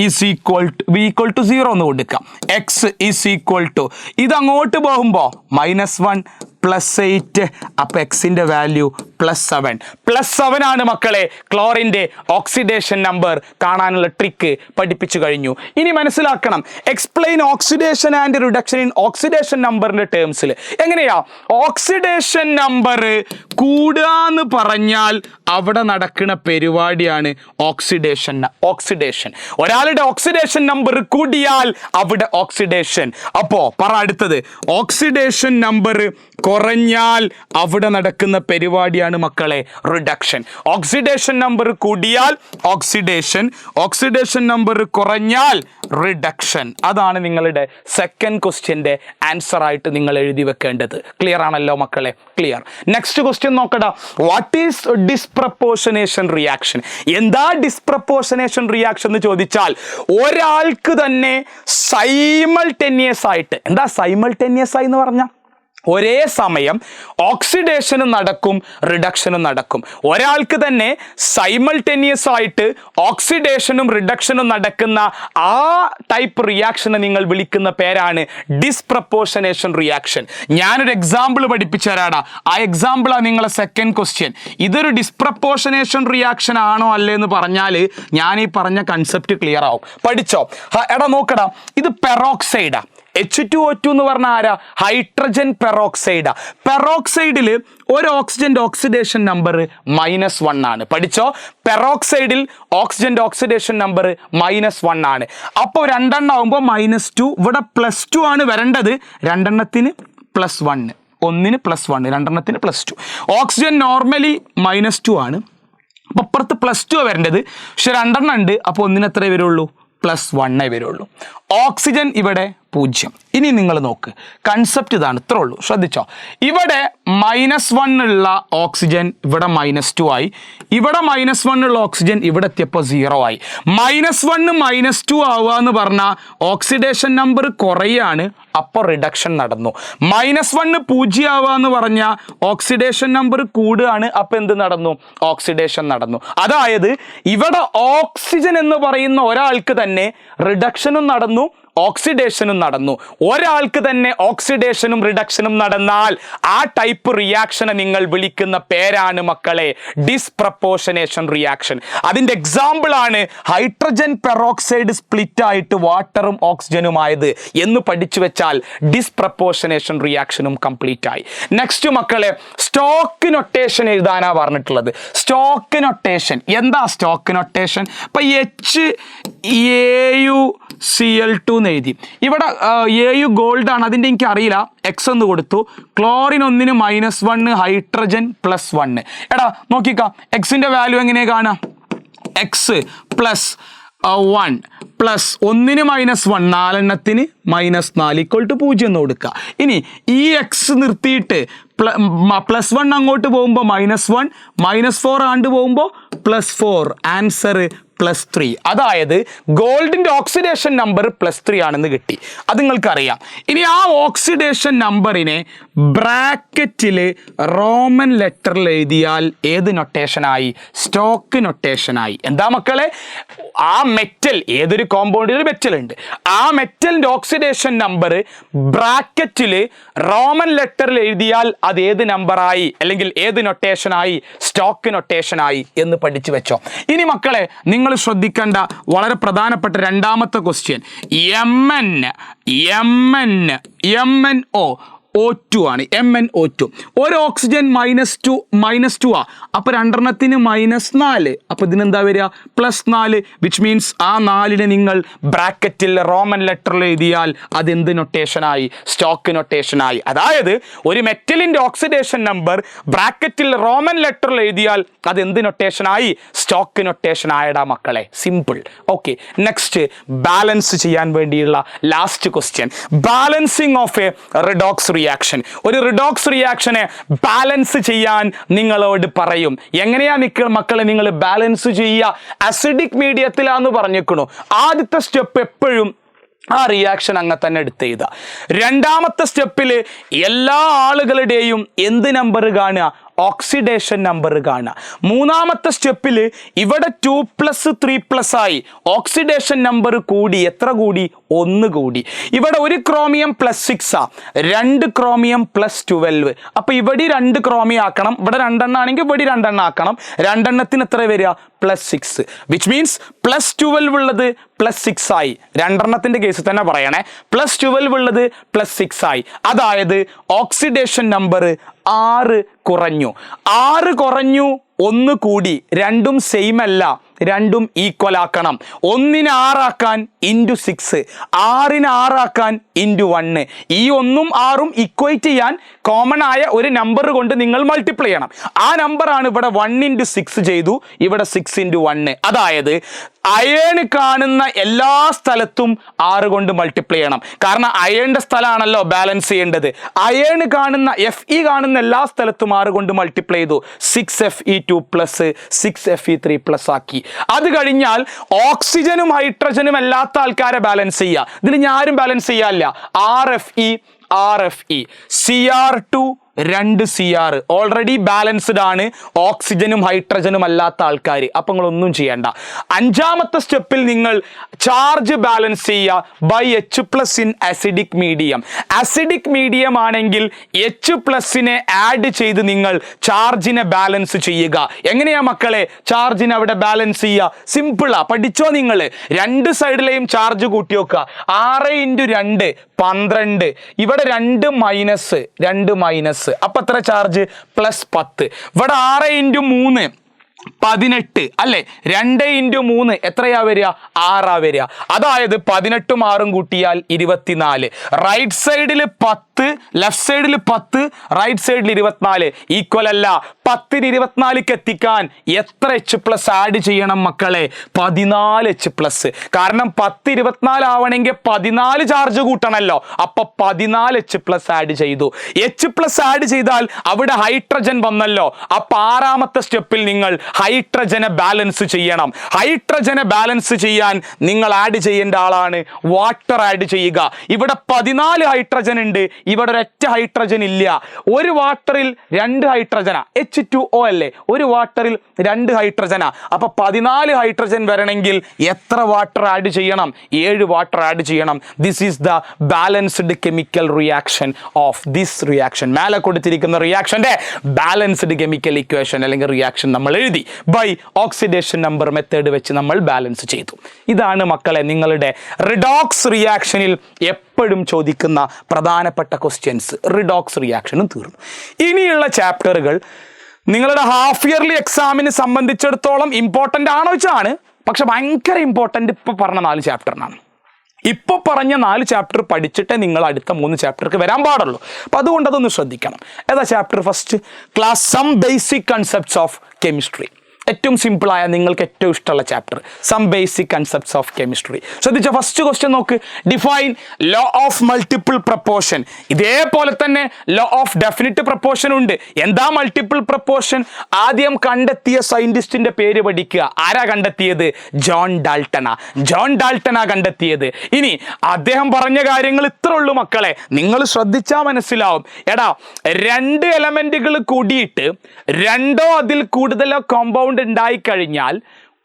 ഈസ് ഈക്വൽ ടു 0 എന്ന് കൊടുക്കാം. X ഈസ് ഈക്വൽ ടു ഇത് അങ്ങോട്ട് പോകുമ്പോൾ -1 +8. അപ്പോൾ എക്സിൻ്റെ വാല്യൂ +7. +7 ആണ് മക്കളെ ക്ലോറിൻ്റെ ഓക്സിഡേഷൻ നമ്പർ കാണാനുള്ള ട്രിക്ക് പഠിപ്പിച്ചു കഴിഞ്ഞു. ഇനി മനസ്സിലാക്കണം, explain oxidation and reduction in oxidation നമ്പറിൻ്റെ ടേംസിൽ. എങ്ങനെയാ ഓക്സിഡേഷൻ നമ്പർ കൂടാന്ന് പറഞ്ഞാൽ അവിടെ നടക്കുന്ന പരിപാടിയാണ് ഓക്സിഡേഷൻ. ഒരാളുടെ ഓക്സിഡേഷൻ നമ്പർ കൂടിയാൽ അവിടെ ഓക്സിഡേഷൻ. അപ്പോൾ പറ അടുത്തത്, ഓക്സിഡേഷൻ നമ്പർ കുറഞ്ഞാൽ അവിടെ നടക്കുന്ന പരിപാടിയാണ് മക്കളെ റിഡക്ഷൻ. ഓക്സിഡേഷൻ നമ്പർ കൂടിയാൽ ഓക്സിഡേഷൻ നമ്പർ കുറഞ്ഞാൽ റിഡക്ഷൻ. അതാണ് നിങ്ങളുടെ സെക്കൻഡ് ക്വസ്റ്റ്യൻ്റെ ആൻസർ ആയിട്ട് നിങ്ങൾ എഴുതി വെക്കേണ്ടത്. ക്ലിയർ ആണല്ലോ മക്കളെ? ക്ലിയർ. നെക്സ്റ്റ് ക്വസ്റ്റ്യൻ നോക്കടാ. What is disproportionation reaction? എന്താ ഡിസ്പ്രപ്പോർഷനേഷൻ റിയാക്ഷൻ എന്ന് ചോദിച്ചാൽ, ഒരാൾക്ക് തന്നെ സൈമൾട്ടേനിയസ് ആയിട്ട്, എന്താ സൈമൾട്ടേനിയസ് ആയി എന്ന് പറഞ്ഞാൽ ഒരേ സമയം ഓക്സിഡേഷനും നടക്കും റിഡക്ഷനും നടക്കും. ഒരാൾക്ക് തന്നെ സൈമൾട്ടേനിയസ് ആയിട്ട് ഓക്സിഡേഷനും റിഡക്ഷനും നടക്കുന്ന ആ ടൈപ്പ് റിയാക്ഷനെ നിങ്ങൾ വിളിക്കുന്ന പേരാണ് ഡിസ്പ്രപ്പോർഷനേഷൻ റിയാക്ഷൻ. ഞാനൊരു എക്സാമ്പിൾ പഠിപ്പിച്ചു തരാടാ. ആ എക്സാമ്പിളാണ് നിങ്ങളെ സെക്കൻഡ് ക്വസ്റ്റ്യൻ. ഇതൊരു ഡിസ്പ്രപ്പോർഷനേഷൻ റിയാക്ഷൻ ആണോ അല്ലേ എന്ന് പറഞ്ഞാൽ ഞാൻ ഈ പറഞ്ഞ കൺസെപ്റ്റ് ക്ലിയർ ആവും. പഠിച്ചോ? എടാ നോക്കടാ, ഇത് പെറോക്സൈഡാ. H2O2 എന്ന് പറഞ്ഞാൽ ആരാ? ഹൈഡ്രജൻ പെറോക്സൈഡാ. പെറോക്സൈഡിൽ ഒരു ഓക്സിജൻ്റെ ഓക്സിഡേഷൻ നമ്പർ -1 ആണ്. പഠിച്ചോ? പെറോക്സൈഡിൽ ഓക്സിജൻ്റെ ഓക്സിഡേഷൻ നമ്പർ -1 ആണ്. അപ്പോൾ രണ്ടെണ്ണം ആകുമ്പോൾ -2. ഇവിടെ +2 ആണ് വരേണ്ടത്. രണ്ടെണ്ണത്തിന് +1, ഒന്നിന് +1, രണ്ടെണ്ണത്തിന് +2. ഓക്സിജൻ നോർമലി -2 ആണ്. അപ്പോൾ അപ്പുറത്ത് +2 വരേണ്ടത്. പക്ഷെ രണ്ടെണ്ണം ഉണ്ട്. അപ്പോൾ ഒന്നിന് എത്രയേ വരുള്ളൂ? +1 വരുള്ളൂ. ഓക്സിജൻ ഇവിടെ 0. ഇനി നിങ്ങൾ നോക്ക്, കൺസെപ്റ്റ് ഇതാണ്, ഇത്രേ ഉള്ളൂ. ശ്രദ്ധിച്ചോ? ഇവിടെ -1 ഉള്ള ഓക്സിജൻ ഇവിടെ -2 ആയി. ഇവിടെ -1 ഉള്ള ഓക്സിജൻ ഇവിടെ എത്തിയപ്പോൾ 0 ആയി. -1 -2 ആവുക എന്ന് പറഞ്ഞാൽ ഓക്സിഡേഷൻ നമ്പർ കുറയാണ്, അപ്പോൾ റിഡക്ഷൻ നടന്നു. -1 0 ആവുക എന്ന് പറഞ്ഞാൽ ഓക്സിഡേഷൻ നമ്പർ കൂടുകയാണ്, അപ്പോൾ എന്ത് നടന്നു? ഓക്സിഡേഷൻ നടന്നു. അതായത് ഇവിടെ ഓക്സിജൻ എന്ന് പറയുന്ന ഒരാൾക്ക് തന്നെ റിഡക്ഷനും നടന്നു, ഓക്സിഡേഷനും നടന്നു. ഒരാൾക്ക് തന്നെ ഓക്സിഡേഷനും റിഡക്ഷനും നടന്നാൽ ആ ടൈപ്പ് റിയാക്ഷനെ നിങ്ങൾ വിളിക്കുന്ന പേരാണ് മക്കളെ ഡിസ്പ്രപ്പോർഷനേഷൻ റിയാക്ഷൻ. അതിൻ്റെ എക്സാമ്പിൾ ആണ് ഹൈഡ്രജൻ പെറോക്സൈഡ് സ്പ്ലിറ്റ് ആയിട്ട് വാട്ടറും ഓക്സിജനും ആയത് എന്ന് പഠിച്ചു വെച്ചാൽ ഡിസ്പ്രപ്പോർഷനേഷൻ റിയാക്ഷനും കംപ്ലീറ്റ് ആയി. നെക്സ്റ്റ് മക്കളെ, സ്റ്റോക്ക് നൊട്ടേഷൻ എഴുതാനാണ് പറഞ്ഞിട്ടുള്ളത്. സ്റ്റോക്ക് നൊട്ടേഷൻ എന്താ? സ്റ്റോക്ക് നൊട്ടേഷൻ ഇപ്പം HAuCl2 എഴുതി. ഇവിടെ AU ഗോൾഡ് ആണ്, അതിൻ്റെ എനിക്ക് അറിയില്ല. X എന്ന് കൊടുത്തു. ക്ലോറിൻ ഒന്നിന് -1, ഹൈഡ്രജൻ +1. എടാ നോക്കിക്കാം, എക്സിൻ്റെ വാല്യൂ എങ്ങനെയാ കാണാം? X +1 ഒന്നിന് -1, നാലെണ്ണത്തിന് -4 = 0 എന്ന് കൊടുക്കുക. ഇനി ഈ X നിർത്തിയിട്ട് +1 അങ്ങോട്ട് പോകുമ്പോൾ -1, -4 ആണ്ട് പോകുമ്പോൾ +4. ആൻസർ +3. അതായത് ഗോൾഡിൻ്റെ ഓക്സിഡേഷൻ നമ്പർ +3 ആണെന്ന് കിട്ടി. അത് നിങ്ങൾക്കറിയാം. ഇനി ആ ഓക്സിഡേഷൻ നമ്പറിനെ ബ്രാക്കറ്റിൽ റോമൻ ലെറ്ററിൽ എഴുതിയാൽ ഏത് നൊട്ടേഷനായി? സ്റ്റോക്ക് നൊട്ടേഷനായി. എന്താ മക്കളെ? ആ മെറ്റൽ, ഏതൊരു കോമ്പൗണ്ടിൽ ഒരു മെറ്റൽ ഉണ്ട്, ആ മെറ്റലിൻ്റെ ഓക്സിഡേഷൻ നമ്പർ ബ്രാക്കറ്റിൽ റോമൻ ലെറ്ററിൽ എഴുതിയാൽ അത് ഏത് നമ്പറായി, അല്ലെങ്കിൽ ഏത് നൊട്ടേഷനായി? സ്റ്റോക്ക് നൊട്ടേഷനായി എന്ന് പഠിച്ചു വെച്ചോ. ഇനി മക്കളെ നിങ്ങൾ ശ്രദ്ധിക്കേണ്ട വളരെ പ്രധാനപ്പെട്ട രണ്ടാമത്തെ ക്വസ്റ്റ്യൻ, MnO2 ആണ്. MnO2 ഒരു ഓക്സിജൻ -2 ആ. അപ്പോൾ രണ്ടെണ്ണത്തിന് -4. അപ്പോൾ ഇതിനെന്താ വരിക? +4, വിച്ച് മീൻസ് ആ 4നെ നിങ്ങൾ ബ്രാക്കറ്റിൽ റോമൻ ലെറ്ററിൽ എഴുതിയാൽ അതെന്ത് നൊട്ടേഷനായി? സ്റ്റോക്ക് നൊട്ടേഷനായി. അതായത് ഒരു മെറ്റലിൻ്റെ ഓക്സിഡേഷൻ നമ്പർ ബ്രാക്കറ്റിൽ റോമൻ ലെറ്ററിൽ എഴുതിയാൽ അതെന്ത് നൊട്ടേഷനായി? സ്റ്റോക്ക് നൊട്ടേഷനായടാ മക്കളെ. സിമ്പിൾ. ഓക്കെ, നെക്സ്റ്റ് ബാലൻസ് ചെയ്യാൻ വേണ്ടിയുള്ള last question, balancing of A redox reaction. ഒരു റിഡോക്സ് റിയാക്ഷനെ ബാലൻസ് ചെയ്യാൻ നിങ്ങളോട് പറയും. എങ്ങനെയാ മക്കളെ നിങ്ങൾ ബാലൻസ് ചെയ്യുക? അസിഡിക് മീഡിയത്തിലാന്ന് പറഞ്ഞേക്കണു. ആദ്യത്തെ സ്റ്റെപ്പ് എപ്പോഴും ആ റിയാക്ഷൻ അങ്ങനെ തന്നെ എടുത്ത് എഴുതുക. രണ്ടാമത്തെ സ്റ്റെപ്പിൽ എല്ലാ ആളുകളുടെയും എന്ത് നമ്പർ കാണുക? ഓക്സിഡേഷൻ നമ്പർ കാണുക. മൂന്നാമത്തെ സ്റ്റെപ്പിൽ ഇവിടെ 2+3+ ആയി. ഓക്സിഡേഷൻ നമ്പർ കൂടി. എത്ര കൂടി? 1 കൂടി. ഇവിടെ 1 ക്രോമിയം +6 2 ക്രോമിയം +12. അപ്പൊ ഇവിടെ 2 ക്രോമിയം ആക്കണം. ഇവിടെ 2 എണ്ണം ആണെങ്കിൽ ഇവിടെ 2 എണ്ണം ആക്കണം. 2 എണ്ണത്തിന് എത്ര വരിക? +6. വിച്ച് മീൻസ് +12 ഉള്ളത് +6 ആയി. 2 എണ്ണത്തിന്റെ കേസിൽ തന്നെ പറയണേ. +12 ഉള്ളത് +6 ആയി. അതായത് ഓക്സിഡേഷൻ നമ്പർ 6 കുറഞ്ഞു. 6 കുറഞ്ഞു, 1 കൂടി. രണ്ടും സെയിം അല്ല, രണ്ടും ഈക്വൽ ആക്കണം. 1നെ 6 ആക്കാൻ × 6, 6നെ 6 ആക്കാൻ × 1. ഈ 1ഉം 6ഉം ഇക്വേറ്റ് ചെയ്യാൻ കോമൺ ആയ ഒരു നമ്പർ കൊണ്ട് നിങ്ങൾ മൾട്ടിപ്ലൈ ചെയ്യണം. ആ നമ്പറാണ് ഇവിടെ 1 × 6 ചെയ്തു, ഇവിടെ 6 × 1. അതായത് അയേൺ കാണുന്ന എല്ലാ സ്ഥലത്തും 6 കൊണ്ട് മൾട്ടിപ്ലൈ ചെയ്യണം. കാരണം അയേണിന്റെ സ്ഥലമാണല്ലോ ബാലൻസ് ചെയ്യേണ്ടത്. അയേൺ കാണുന്ന Fe കാണുന്ന എല്ലാ സ്ഥലത്തും 6 കൊണ്ട് മൾട്ടിപ്ലൈ ചെയ്തു. 6Fe2 + 6Fe3+ ആക്കി. അത് കഴിഞ്ഞാൽ ഓക്സിജനും ഹൈഡ്രജനും അല്ലാത്ത ആൾക്കാരെ ബാലൻസ് ചെയ്യുക. ഇതിൽ ഞാനും ബാലൻസ് ചെയ്യാനില്ല. 6Fe Cr2 2 Cr already balanced ആണ് ഓക്സിജനും ഹൈഡ്രജനും അല്ലാത്ത ആൾക്കാർ. അപ്പം നിങ്ങളൊന്നും ചെയ്യണ്ട. 5ാമത്തെ സ്റ്റെപ്പിൽ നിങ്ങൾ ചാർജ് ബാലൻസ് ചെയ്യുക by H+ in acidic medium. Acidic medium ആണെങ്കിൽ H+നെ ആഡ് ചെയ്ത് നിങ്ങൾ ചാർജിനെ ബാലൻസ് ചെയ്യുക. എങ്ങനെയാ മക്കളെ ചാർജിനെ അവിടെ ബാലൻസ് ചെയ്യുക? സിമ്പിളാ, പഠിച്ചോ നിങ്ങൾ. 2 സൈഡിലെയും ചാർജ് കൂട്ടി വെക്കുക. 6 × 2 12. ഇവിടെ 2 മൈനസ്. അപ്പൊ എത്ര ചാർജ്? +10. ഇവിടെ 6 × 3 18 അല്ലെ? 2 × 3 എത്രയാ വരിക? 6 വരിക. അതായത് 18ഉം 6ഉം കൂട്ടിയാൽ 24. റൈറ്റ് സൈഡിൽ 10, ലെഫ്റ്റ് സൈഡിൽ 10, റൈറ്റ് സൈഡിൽ 24. ഈക്വൽ അല്ല. 10ന് 24ക്ക് എത്തിക്കാൻ എത്ര H+ ആഡ് ചെയ്യണം മക്കളെ? 14 H+. കാരണം 10 24 ആവണമെങ്കിൽ 14 ചാർജ് കൂട്ടണമല്ലോ. അപ്പൊ 14 H+ ആഡ് ചെയ്തു. H+ ആഡ് ചെയ്താൽ അവിടെ ഹൈഡ്രജൻ വന്നല്ലോ. അപ്പൊ 6ാമത്തെ സ്റ്റെപ്പിൽ നിങ്ങൾ ഹൈഡ്രജനെ ബാലൻസ് ചെയ്യണം. ഹൈഡ്രജനെ ബാലൻസ് ചെയ്യാൻ നിങ്ങൾ ആഡ് ചെയ്യേണ്ട ആളാണ് വാട്ടർ ആഡ് ചെയ്യുക. ഇവിടെ 14 ഹൈഡ്രജൻ ഉണ്ട്, ഇവിടെ ഒരൊറ്റ ഹൈഡ്രജൻ ഇല്ല. ഒരു വാട്ടറിൽ 2 ഹൈഡ്രജനാ, H2O അല്ലേ? ഒരു വാട്ടറിൽ 2 ഹൈഡ്രജനാ. അപ്പൊ 14 ഹൈഡ്രജൻ വരണമെങ്കിൽ എത്ര വാട്ടർ ആഡ് ചെയ്യണം? 7 വാട്ടർ ആഡ് ചെയ്യണം. This is the balanced chemical reaction of this reaction. മേലെ കൊടുത്തിരിക്കുന്ന റിയാക്ഷന്റെ ബാലൻസ്ഡ് കെമിക്കൽ ഇക്വേഷൻ അല്ലെങ്കിൽ റിയാക്ഷൻ നമ്മൾ എഴുതി. ബൈ ഓക്സിഡേഷൻ നമ്പർ മെത്തേഡ് വെച്ച് നമ്മൾ ബാലൻസ് ചെയ്തു. ഇതാണ് മക്കളെ നിങ്ങളുടെ റിഡോക്സ് റിയാക്ഷനിൽ എപ്പോഴും ചോദിക്കുന്ന പ്രധാനപ്പെട്ട ക്വസ്റ്റ്യൻസ്. റിഡോക്സ് റിയാക്ഷനും തീർന്നു. ഇനിയുള്ള ചാപ്റ്ററുകൾ നിങ്ങളുടെ ഹാഫ് ഇയർലി എക്സാമിനെ സംബന്ധിച്ചിടത്തോളം ഇമ്പോർട്ടൻ്റ് ആണോ വെച്ചാണ്, പക്ഷെ ഭയങ്കര ഇമ്പോർട്ടൻ്റ് ഇപ്പോൾ പറഞ്ഞ 4 ചാപ്റ്ററിനാണ്. ഇപ്പോൾ പറഞ്ഞ 4 ചാപ്റ്റർ പഠിച്ചിട്ടേ നിങ്ങൾ അടുത്ത 3 ചാപ്റ്റർക്ക് വരാൻ പാടുള്ളൂ. അപ്പം അതുകൊണ്ട് അതൊന്ന് ശ്രദ്ധിക്കണം. ഏതാ chapter? First class some basic concepts of chemistry. ഏറ്റവും സിമ്പിളായ നിങ്ങൾക്ക് ഏറ്റവും ഇഷ്ടമുള്ള chapter some basic concepts of chemistry. ശ്രദ്ധിച്ച ഫസ്റ്റ് ക്വസ്റ്റ്യൻ നോക്ക്. Define law of multiple proportion. ഇതേപോലെ തന്നെ ലോ ഓഫ് ഡെഫിനിറ്റ് പ്രപ്പോർഷൻ ഉണ്ട്. എന്താ മൾട്ടിപ്പിൾ പ്രപ്പോർഷൻ? ആദ്യം കണ്ടെത്തിയ സയന്റിസ്റ്റിന്റെ പേര് പഠിക്കുക. ആരാ കണ്ടെത്തിയത്? ജോൺ ഡാൾട്ടനാ കണ്ടെത്തിയത്. ഇനി അദ്ദേഹം പറഞ്ഞ കാര്യങ്ങൾ ഇത്ര ഉള്ളൂ മക്കളെ, നിങ്ങൾ ശ്രദ്ധിച്ചാൽ മനസ്സിലാവും. എടാ 2 എലമെന്റുകൾ കൂടിയിട്ട് 2ഓ അതിൽ കൂടുതലോ കോമ്പൗണ്ട് ഉണ്ടായിക്കഴിഞ്ഞാൽ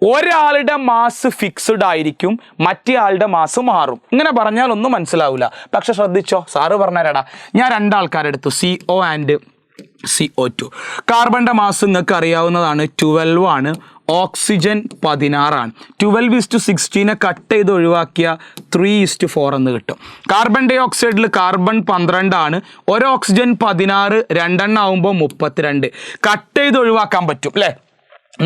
ഒരാളുടെ മാസ് ഫിക്സ്ഡ് ആയിരിക്കും, മറ്റേ ആളുടെ മാസ് മാറും. ഇങ്ങനെ പറഞ്ഞാൽ ഒന്നും മനസ്സിലാവില്ല. പക്ഷെ ശ്രദ്ധിച്ചോ, സാറ് പറഞ്ഞുതരാടാ. ഞാൻ 2 ആൾക്കാരെടുത്തു, CO ആൻഡ് CO2. കാർബണിന്റെ മാസ് നിങ്ങൾക്ക് അറിയാവുന്നതാണ് 12 ആണ്. ഓക്സിജൻ 16 ആണ്. 12:16 കട്ട് ചെയ്ത് ഒഴിവാക്കിയ 3:4 എന്ന് കിട്ടും. കാർബൺ ഡൈ ഓക്സൈഡിൽ കാർബൺ 12 ആണ്. ഒരു ഓക്സിജൻ 16, 2 എണ്ണം ആവുമ്പോൾ 32. കട്ട് ചെയ്ത് ഒഴിവാക്കാൻ പറ്റും അല്ലേ?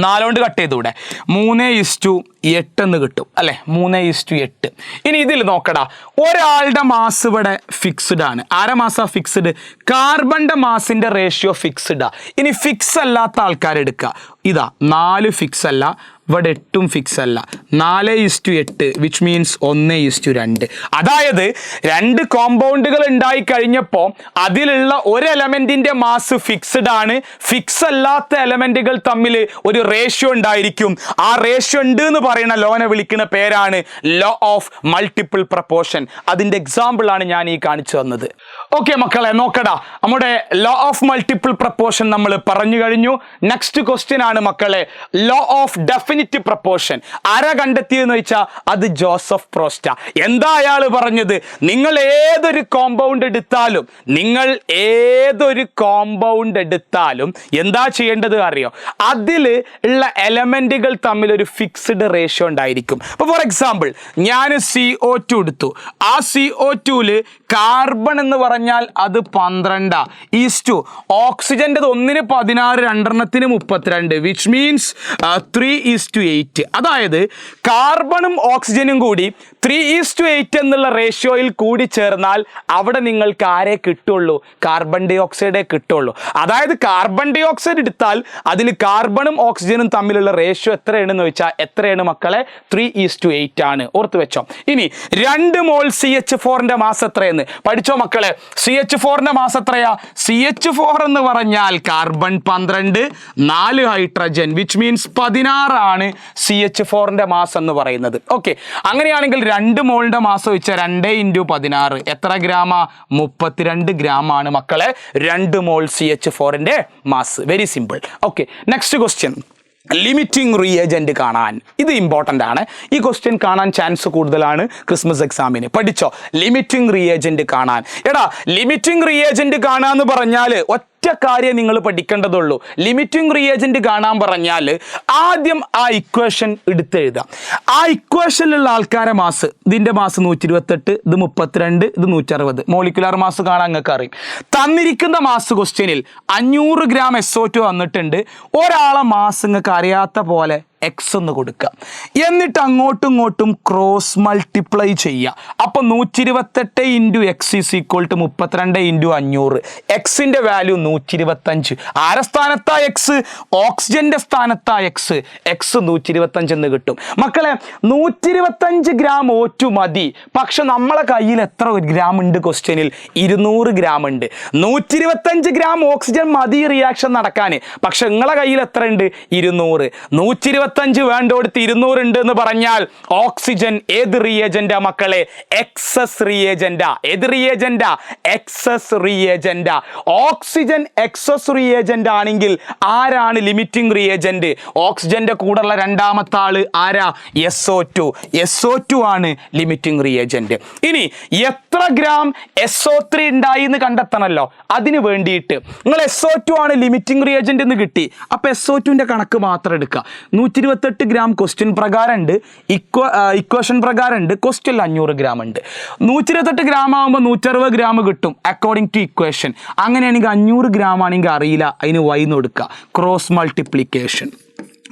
4 കൊണ്ട് കട്ട് ചെയ്തൂടെ? 3:8 എന്ന് കിട്ടും അല്ലെ? 3:8. ഇനി ഇതിൽ നോക്കടാ, ഒരാളുടെ മാസ് ഇവിടെ ഫിക്സ്ഡ് ആണ്. ആരെ മാസാ ഫിക്സ്ഡ്? കാർബണിന്റെ മാസിന്റെ റേഷ്യോ ഫിക്സ്ഡാ. ഇനി ഫിക്സ് അല്ലാത്ത ആൾക്കാരെടുക്കുക. ഇതാ 4 ഫിക്സ് അല്ല, ഇവിടെ 8 ഫിക്സ് അല്ല, 4:8 വിച്ച് മീൻസ് 1:2. അതായത് 2 കോമ്പൗണ്ടുകൾ ഉണ്ടായി കഴിഞ്ഞപ്പോൾ അതിലുള്ള ഒരു എലമെന്റിന്റെ മാസ് ഫിക്സ്ഡ് ആണ്, ഫിക്സ് അല്ലാത്ത എലമെന്റുകൾ തമ്മിൽ ഒരു റേഷ്യോ ഉണ്ടായിരിക്കും. ആ റേഷ്യോ ഉണ്ട് എന്ന് പറയുന്ന ലോനെ വിളിക്കുന്ന പേരാണ് ലോ ഓഫ് മൾട്ടിപ്പിൾ പ്രപ്പോർഷൻ. അതിന്റെ എക്സാമ്പിൾ ആണ് ഞാൻ ഈ കാണിച്ചു തന്നത്. ഓക്കെ മക്കളെ, നോക്കടാ, നമ്മുടെ ലോ ഓഫ് മൾട്ടിപ്പിൾ പ്രപ്പോർഷൻ നമ്മൾ പറഞ്ഞു കഴിഞ്ഞു. നെക്സ്റ്റ് ക്വസ്റ്റ്യൻ ആണ് മക്കളെ ലോ ഓഫ് ഡെഫിനിറ്റ് പ്രപ്പോർഷൻ. ആരാ കണ്ടെത്തിയെന്ന് വെച്ചാൽ അത് ജോസഫ് പ്രോസ്റ്റ. എന്താ അയാൾ പറഞ്ഞത്? നിങ്ങൾ ഏതൊരു കോമ്പൗണ്ട് എടുത്താലും എന്താ ചെയ്യേണ്ടത് അറിയോ? അതിൽ ഉള്ള എലമെന്റുകൾ തമ്മിൽ ഒരു ഫിക്സ്ഡ് റേഷ്യോ ഉണ്ടായിരിക്കും. ഇപ്പോൾ ഫോർ എക്സാമ്പിൾ ഞാൻ CO2 എടുത്തു. ആ CO2 കാർബൺ എന്ന് പറഞ്ഞാൽ അത് 12 ഈസ്റ്റു ഓക്സിജൻ്റെ 1:16 രണ്ടെണ്ണത്തിന് 32 വിച്ച് മീൻസ് 3:8. അതായത് കാർബണും ഓക്സിജനും കൂടി 3:8 എന്നുള്ള റേഷ്യോയിൽ കൂടി ചേർന്നാൽ അവിടെ നിങ്ങൾക്ക് ആരെ കിട്ടുള്ളൂ? കാർബൺ ഡൈ ഓക്സൈഡേ കിട്ടുള്ളൂ. അതായത് കാർബൺ ഡൈ ഓക്സൈഡ് എടുത്താൽ അതിൽ കാർബണും ഓക്സിജനും തമ്മിലുള്ള റേഷ്യോ എത്രയാണെന്ന് വെച്ചാൽ എത്രയാണ് മക്കളെ? 3:8 ആണ്. ഓർത്ത് വെച്ചോ. ഇനി 2 മോൾ CH4ന്റെ മാസ് എത്രയെന്ന് പഠിച്ചോ മക്കളെ. CH4ന്റെ മാസ് എത്രയാ? CH4 എന്ന് പറഞ്ഞാൽ കാർബൺ 12, 4 ഹൈഡ്രജൻ വിച്ച് മീൻസ് 16 ആണ് CH4ന്റെ മാസ് എന്ന് പറയുന്നത്. ഓക്കെ, അങ്ങനെയാണെങ്കിൽ 2 മോളിന്റെ മാസ് വെച്ചാൽ 2 × 16 എത്ര ഗ്രാമാ? 32 ഗ്രാം ആണ് മക്കളെ 2 മോൾ CH4ന്റെ mass. Very simple. Okay, next question. Limiting reagent കാണാൻ. ഇത് ഇമ്പോർട്ടൻ്റ് ആണ്. ഈ ക്വസ്റ്റ്യൻ കാണാൻ ചാൻസ് കൂടുതലാണ് ക്രിസ്മസ് എക്സാമിന്. പഠിച്ചോ, ലിമിറ്റിംഗ് റിയേജന്റ് കാണാൻ. എടാ, ലിമിറ്റിംഗ് റിയേജന്റ് കാണാന്ന് പറഞ്ഞാൽ ഒറ്റ കാര്യം നിങ്ങൾ പഠിക്കേണ്ടതുള്ളൂ. ലിമിറ്റിംഗ് റിയേജന്റ് കാണാൻ പറഞ്ഞാൽ ആദ്യം ആ ഇക്വേഷൻ എടുത്തെഴുതാം. ആ ഇക്വേഷനിലുള്ള ആൾക്കാരെ മാസ്, ഇതിൻ്റെ മാസ് 128, ഇത് 32, ഇത് 160. മോളിക്കുലാർ മാസ് കാണാൻ നിങ്ങൾക്ക് അറിയും. തന്നിരിക്കുന്ന മാസ് ക്വസ്റ്റ്യനിൽ 500 ഗ്രാം SO2 വന്നിട്ടുണ്ട്. ഒരാളെ മാസ് നിങ്ങൾക്ക് അറിയാത്ത പോലെ എക്സ് എന്ന് കൊടുക്കുക. എന്നിട്ട് അങ്ങോട്ടും ഇങ്ങോട്ടും ക്രോസ് മൾട്ടിപ്ലൈ ചെയ്യുക. അപ്പോൾ 128 × x = 32 × 500. എക്സിൻ്റെ വാല്യൂ 125. ആരെ സ്ഥാനത്താ എക്സ്? ഓക്സിജന്റെ സ്ഥാനത്താ എക്സ്. എക്സ് 125 എന്ന് കിട്ടും. മക്കളെ 125 ഗ്രാം O2 മതി. പക്ഷെ നമ്മളെ കയ്യിൽ എത്ര ഗ്രാം ഉണ്ട്? ക്വസ്റ്റ്യനിൽ 200 ഗ്രാം ഉണ്ട്. 125 ഗ്രാം ഓക്സിജൻ മതി റിയാക്ഷൻ നടക്കാൻ. പക്ഷെ നിങ്ങളെ കയ്യിൽ എത്ര ഉണ്ട്? 200. 125 വേണ്ടോടുത്ത് 200 ഉണ്ട് എന്ന് പറഞ്ഞാൽ ഓക്സിജൻ ഏത് റിയേജന്റാ മക്കളെ? എക്സസ് റിയേജന്റാ. ഏത് റിയേജന്റാ? എക്സസ് റിയേജന്റാ. ഓക്സിജൻ എക്സസ് റിയേജന്റ് ആണെങ്കിൽ ആരാണ് ലിമിറ്റിംഗ് റിയേജന്റ്? ഓക്സിജന്റെ കൂടെയുള്ള രണ്ടാമത്തെ ആള് ആരാ? SO2. SO2 ആണ് ലിമിറ്റിംഗ് റിയേജന്റ്. ഇനി എത്ര ഗ്രാം SO3 ഉണ്ടായി എന്ന് കണ്ടെത്തണമല്ലോ. അതിന് വേണ്ടിയിട്ട് നിങ്ങൾ SO2 ആണ് ലിമിറ്റിംഗ് റിയേജന്റ് എന്ന് കിട്ടി. അപ്പൊ SO2ന്റെ കണക്ക് മാത്രം എടുക്കുക. 128 ഗ്രാം ക്വസ്റ്റ്യൻ പ്രകാരം ഉണ്ട്, ഇക്വേഷൻ പ്രകാരം ഉണ്ട്, ക്വസ്റ്റ്യൻ 500 ഗ്രാം ഉണ്ട്. 128 ഗ്രാം ആകുമ്പോൾ 160 ഗ്രാം കിട്ടും അക്കോർഡിംഗ് ടു ഇക്വേഷൻ. അങ്ങനെയാണെങ്കിൽ 500 ഗ്രാം ആണെങ്കിൽ അറിയില്ല, അതിന് y എന്ന് കൊടുക്കുക. Cross multiplication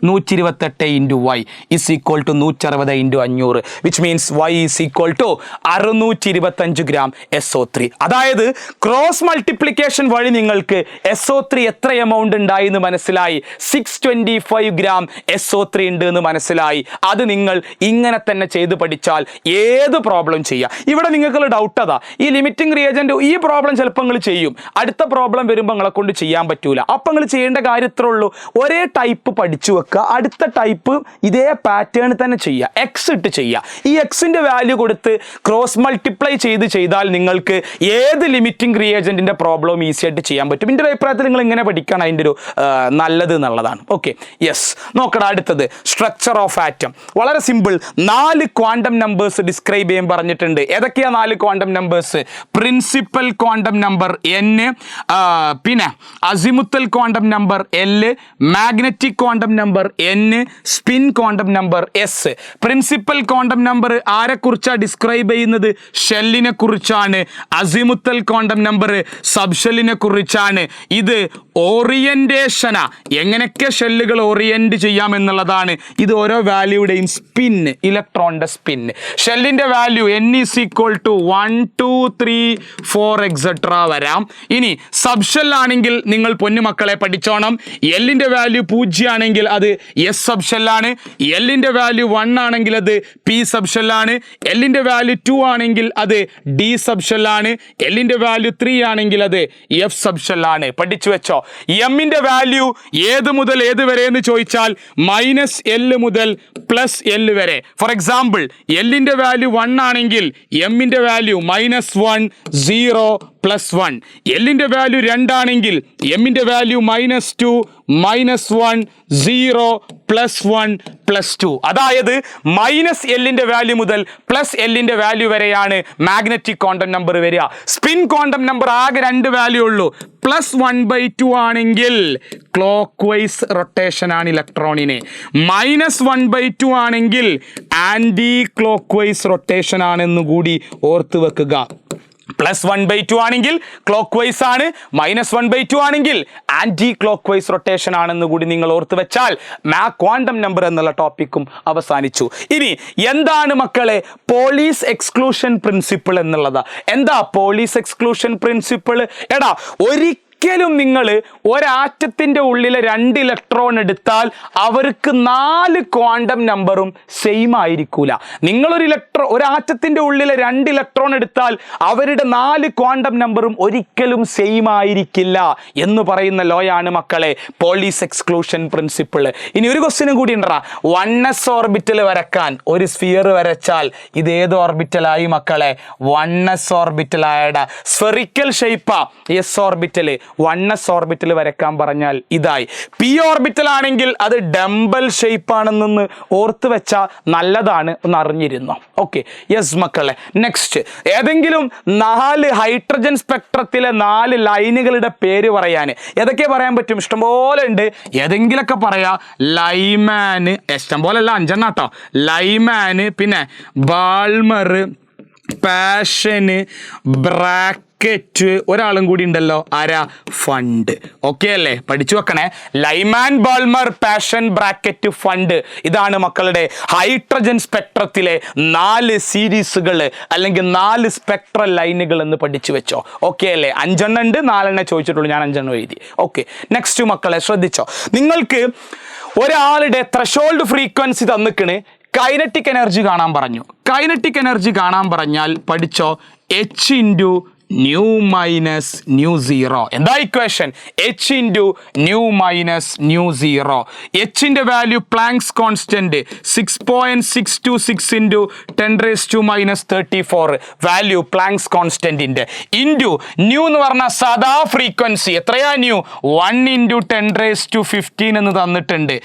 128 × y is equal to 160 × 500 which means y is equal to 625 gram SO3. അതായത് ക്രോസ് മൾട്ടിപ്ലിക്കേഷൻ വഴി നിങ്ങൾക്ക് SO3 എത്ര എമൗണ്ട് ഉണ്ടായി എന്ന് മനസ്സിലായി. 625 ഗ്രാം SO3 ഉണ്ട് എന്ന് മനസ്സിലായി. അത് നിങ്ങൾ ഇങ്ങനെ തന്നെ ചെയ്ത് പഠിച്ചാൽ ഏത് പ്രോബ്ലം ചെയ്യാം. ഇവിടെ നിങ്ങൾക്കുള്ള ഡൗട്ട് അതാ, ഈ ലിമിറ്റിംഗ് റിയേജന്റ് ഈ പ്രോബ്ലം ചിലപ്പോൾ നിങ്ങൾ ചെയ്യും, അടുത്ത പ്രോബ്ലം വരുമ്പോൾ നിങ്ങളെ കൊണ്ട് ചെയ്യാൻ പറ്റൂല. അപ്പം നിങ്ങൾ ചെയ്യേണ്ട കാര്യം ഇത്രേ ഉള്ളൂ, ഒരേ ടൈപ്പ് പഠിച്ചു വെക്കുക, അടുത്ത ടൈപ്പ് ഇതേ പാറ്റേൺ തന്നെ ചെയ്യുക, എക്സ് ഇട്ട് ചെയ്യുക. ഈ എക്സിന്റെ വാല്യൂ കൊടുത്ത് ക്രോസ് മൾട്ടിപ്ലൈ ചെയ്താൽ നിങ്ങൾക്ക് ഏത് ലിമിറ്റിംഗ് റിയേജന്റിന്റെ പ്രോബ്ലം ഈസി ആയിട്ട് ചെയ്യാൻ പറ്റും. എൻ്റെ അഭിപ്രായത്തിൽ നിങ്ങൾ ഇങ്ങനെ പഠിക്കണം, അതിൻ്റെ ഒരു നല്ലത് എന്നുള്ളതാണ്. ഓക്കെ, യെസ്, നോക്കണം. അടുത്തത് സ്ട്രക്ചർ ഓഫ് ആറ്റം. വളരെ സിമ്പിൾ. 4 ക്വാണ്ടം നമ്പേഴ്സ് ഡിസ്ക്രൈബ് ചെയ്യാൻ പറഞ്ഞിട്ടുണ്ട്. ഏതൊക്കെയാ 4 quantum numbers? Principal quantum number N, പിന്നെ azimuthal quantum number L, magnetic quantum number N, spin quantum number S. Principal quantum number ആരെ കുറിച്ചാണ് ഡിസ്ക്രൈബ് ചെയ്യുന്നത്? ഷെല്ലിനെ കുറിച്ചാണ്. അസിമുത്തൽ ക്വാണ്ടം നമ്പർ സബ്ഷെല്ലിനെ കുറിച്ചാണ്. ഇത് ഓറിയന്റേഷനാ, എങ്ങനെയൊക്കെ ഷെല്ലുകൾ ഓറിയന്റ് ചെയ്യാം എന്നുള്ളതാണ്. ഇത് ഓരോ വാല്യൂടെയും സ്പിന്ന്, ഇലക്ട്രോണിന്റെ സ്പിന്ന്. ഷെല്ലിന്റെ വാല്യൂ n = 1 2 3 4 എക്സെട്ര വരാം. ഇനി സബ്ഷെൽ ആണെങ്കിൽ നിങ്ങൾ പൊന്നുമക്കളെ പഠിച്ചോണം, എല്ലിന്റെ വാല്യൂ 0 ആണെങ്കിൽ അത് എസ് സബ്ഷെല്ലാണ്, എല്ലിന്റെ വാല്യൂ 1 ആണെങ്കിൽ അത് പി സബ്ഷെല്ലാണ്, എല്ലിന്റെ വാല്യൂ 2 ആണെങ്കിൽ അത് ഡി സബ്ഷെല്ലാണ്, എല്ലിന്റെ വാല്യൂ 3 ആണെങ്കിൽ അത് എഫ് സബ്ഷെല്ലാണ്. പഠിച്ചു വെച്ചോ. എമ്മിന്റെ വാല്യൂ ഏത് മുതൽ ഏത് വരെ എന്ന് ചോദിച്ചാൽ -L മുതൽ +L വരെ. ഫോർ എക്സാമ്പിൾ, എല്ലിന്റെ വാല്യൂ 1 ആണെങ്കിൽ എമ്മിന്റെ വാല്യൂ -1 0 +1. എല്ലിന്റെ വാല്യൂ 2 ആണെങ്കിൽ എമ്മിന്റെ വാല്യൂ -2 -1 0 +1 +2. അതായത് -Lന്റെ വാല്യൂ മുതൽ +Lന്റെ വാല്യൂ വരെയാണ് മാഗ്നറ്റിക് ക്വാണ്ടം നമ്പർ വരിക. സ്പിൻ ക്വാണ്ടം നമ്പർ ആകെ 2 വാല്യൂ ഉള്ളൂ. +1/2 ആണെങ്കിൽ ക്ലോക്ക് വൈസ് റൊട്ടേഷൻ ആണ് ഇലക്ട്രോണിന്, -1/2 ആണെങ്കിൽ ആന്റി ക്ലോക്ക് വൈസ് റൊട്ടേഷൻ ആണെന്ന് കൂടി ഓർത്ത് വെക്കുക. +1/2 ആണെങ്കിൽ ക്ലോക്ക് വൈസ് ആണ്, -1/2 ആണെങ്കിൽ ആന്റി ക്ലോക്ക് വൈസ് റൊട്ടേഷൻ ആണെന്ന് കൂടി നിങ്ങൾ ഓർത്ത് വെച്ചാൽ ക്വാണ്ടം നമ്പർ എന്നുള്ള ടോപ്പിക്കും അവസാനിച്ചു. ഇനി എന്താണ് മക്കളെ പോളീസ് എക്സ്ക്ലൂഷൻ പ്രിൻസിപ്പിൾ എന്നുള്ളത്? എന്താ പോളീസ് എക്സ്ക്ലൂഷൻ പ്രിൻസിപ്പിൾ? എടാ, ഒരിക്കലും നിങ്ങൾ ഒരാറ്റത്തിന്റെ ഉള്ളിലെ 2 ഇലക്ട്രോൺ എടുത്താൽ അവർക്ക് 4 ക്വാണ്ടം നമ്പറും സെയിം ആയിരിക്കൂല. നിങ്ങളൊരു ഒരാറ്റത്തിന്റെ ഉള്ളിലെ 2 ഇലക്ട്രോൺ എടുത്താൽ അവരുടെ 4 ക്വാണ്ടം നമ്പറും ഒരിക്കലും സെയിം ആയിരിക്കില്ല എന്ന് പറയുന്ന ലോയാണ് മക്കളെ പോളീസ് എക്സ്ക്ലൂഷൻ പ്രിൻസിപ്പിൾ. ഇനി ഒരു ക്വസ്റ്റ്യനും കൂടി ഉണ്ടാ. 1s ഓർബിറ്റൽ വരക്കാൻ ഒരു സ്ഫിയർ വരച്ചാൽ ഇത് ഏത് ഓർബിറ്റലായി മക്കളെ? 1s ഓർബിറ്റലായടാ. സ്ഫെറിക്കൽ ഷേപ്പാ എസ് ഓർബിറ്റൽ. 1s ഓർബിറ്റൽ വരക്കാൻ പറഞ്ഞാൽ ഇതായി. പി ഓർബിറ്റൽ ആണെങ്കിൽ അത് ഡംബൽ ഷേപ്പ് ആണെന്ന് ഓർത്ത് വെച്ചാൽ നല്ലതാണ്, ഒന്ന് അറിഞ്ഞിരുന്നോ? ഓക്കെ, യെസ് മക്കളെ. നെക്സ്റ്റ്, ഏതെങ്കിലും 4 ഹൈഡ്രജൻ സ്പെക്ട്രത്തിലെ 4 ലൈനുകളുടെ പേര് പറയാൻ. ഏതൊക്കെ പറയാൻ പറ്റും? ഇഷ്ടംപോലെ ഉണ്ട്. ഏതെങ്കിലൊക്കെ പറയാ. ലൈമാന്, ഇഷ്ടംപോലെ അല്ല, 5 കേട്ടോ. ലൈമാന്, പിന്നെ ബാൾമർ, പാഷന്, ബ്രാക്കറ്റ്, ഒരാളും കൂടി ഉണ്ടല്ലോ, ആരാ? ഫണ്ട്. ഓക്കെ അല്ലേ? പഠിച്ചു വെക്കണേ. Lyman, Balmer, passion, bracket, fund. ഇതാണ് മക്കളുടെ ഹൈഡ്രജൻ സ്പെക്ട്രത്തിലെ 4 സീരീസുകൾ അല്ലെങ്കിൽ 4 സ്പെക്ട്രൽ ലൈനുകൾ എന്ന് പഠിച്ചു വെച്ചോ. ഓക്കെ അല്ലേ? 5 എണ്ണം ഉണ്ട്, 4 എണ്ണം ചോദിച്ചിട്ടുള്ളൂ, ഞാൻ 5 എണ്ണം എഴുതി. ഓക്കെ, നെക്സ്റ്റ് മക്കളെ ശ്രദ്ധിച്ചോ. നിങ്ങൾക്ക് ഒരാളുടെ ത്രഷോൾഡ് ഫ്രീക്വൻസി തന്നിക്കണ്, കൈനറ്റിക് എനർജി കാണാൻ പറഞ്ഞു. കൈനറ്റിക് എനർജി കാണാൻ പറഞ്ഞാൽ പഠിച്ചോ, H × nu minus nu zero. എന്താ equation? H × nu minus nu zero. എച്ചിൻ്റെ value Planck's constant 6.626 × 10⁻⁻34 value Planck's കോൺസ്റ്റന്റിന്റെ ഇൻറ്റു ന്യൂ എന്ന് പറഞ്ഞാൽ സാധാ ഫ്രീക്വൻസി. എത്രയാ ന്യൂ? 1 × 10⁻15 എന്ന് തന്നിട്ടുണ്ട്.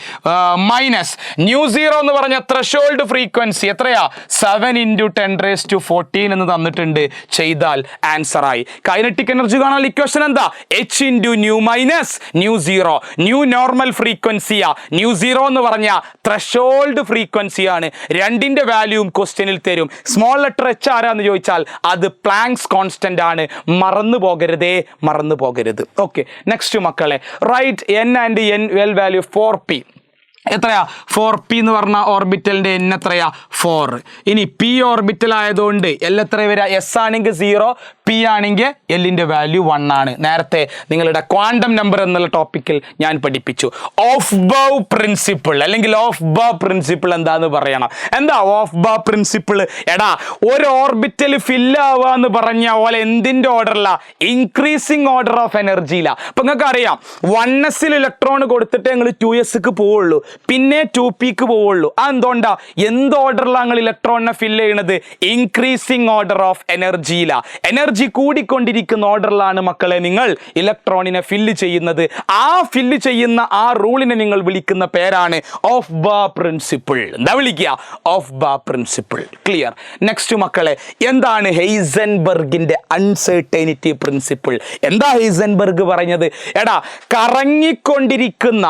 മൈനസ് ന്യൂ സീറോ എന്ന് പറഞ്ഞ ത്രഷോൾഡ് ഫ്രീക്വൻസി എത്രയാ? 7 × 10⁻14 എന്ന് തന്നിട്ടുണ്ട്. ചെയ്താൽ ആൻസർ ആയി. കൈനറ്റിക് എനർജി കാണാൻ ഇക്വേഷൻ എന്താ? H × nu minus nu zero. Nu normal ഫ്രീക്വൻസിയാ, ന്യൂ സീറോ എന്ന് പറഞ്ഞ ത്രഷോൾഡ് ഫ്രീക്വൻസിയാണ്. രണ്ടിന്റെ വാല്യൂവും ക്വസ്റ്റ്യനിൽ തരും. സ്മോൾ ലെറ്റർ H ആരാന്ന് ചോദിച്ചാൽ അത് പ്ലാങ്ക്സ് കോൺസ്റ്റന്റ് ആണ്. മറന്നു പോകരുതേ, മറന്നു പോകരുത്. ഓക്കെ, നെക്സ്റ്റ് മക്കളെ, right N and L value 4p. എത്രയാ? 4p എന്ന് പറഞ്ഞ ഓർബിറ്റലിന്റെ N എത്രയാ? 4. ഇനി പി ഓർബിറ്റൽ ആയതുകൊണ്ട് L എത്ര വരാ? S ആണെങ്കിൽ 0, പി ആണെങ്കിൽ എല്ലിന്റെ വാല്യൂ 1 ആണ്. നേരത്തെ നിങ്ങളുടെ ക്വാണ്ടം നമ്പർ എന്നുള്ള ടോപ്പിക്കിൽ ഞാൻ പഠിപ്പിച്ചു. ഓഫ് ബൗ പ്രിൻസിപ്പിൾ അല്ലെങ്കിൽ ഓഫ് ബൗ പ്രിൻസിപ്പിൾ എന്താന്ന് പറയണം. എന്താ ഓഫ് ബൗ പ്രിൻസിപ്പിൾ? എടാ, ഒരു ഓർബിറ്റൽ ഫില്ല് ആവുക എന്ന് പറഞ്ഞ പോലെ എന്തിന്റെ ഓർഡറില? ഇൻക്രീസിങ് ഓർഡർ ഓഫ് എനർജിയില. അപ്പൊ നിങ്ങൾക്ക് അറിയാം, 1s ഇലക്ട്രോൺ കൊടുത്തിട്ട് നിങ്ങൾ 2sക്ക് പോവുള്ളൂ, പിന്നെ 2pക്ക് പോവുള്ളൂ. എന്തുകൊണ്ടാ? എന്ത് ഓർഡറിലാണ് നിങ്ങൾ ഇലക്ട്രോണിനെ ഫില്ല് ചെയ്യണത്? ഇൻക്രീസിങ് ഓർഡർ ഓഫ് എനർജിയില. എനർജി കൂടിക്കൊണ്ടിരിക്കുന്ന ഓർഡറിലാണ് മക്കളെ നിങ്ങൾ ഇലക്ട്രോണിനെ ഫില്ല് ചെയ്യുന്നത്. ആ ഫില്ല് ചെയ്യുന്ന ആ റൂളിനെ നിങ്ങൾ വിളിക്കുന്ന പേരാണ് ഓഫ് ബാ പ്രിൻസിപ്പിൾ. എന്താ വിളിക്കുക? ഓഫ് ബാ പ്രിൻസിപ്പിൾ. ക്ലിയർ? നെക്സ്റ്റ് മക്കളെ, എന്താണ് ഹെയ്സൻബർഗിന്റെ അൺസർട്ടനിറ്റി പ്രിൻസിപ്പിൾ? എന്താ ഹെയ്സൻബർഗ് പറഞ്ഞത്? എടാ, കറങ്ങിക്കൊണ്ടിരിക്കുന്ന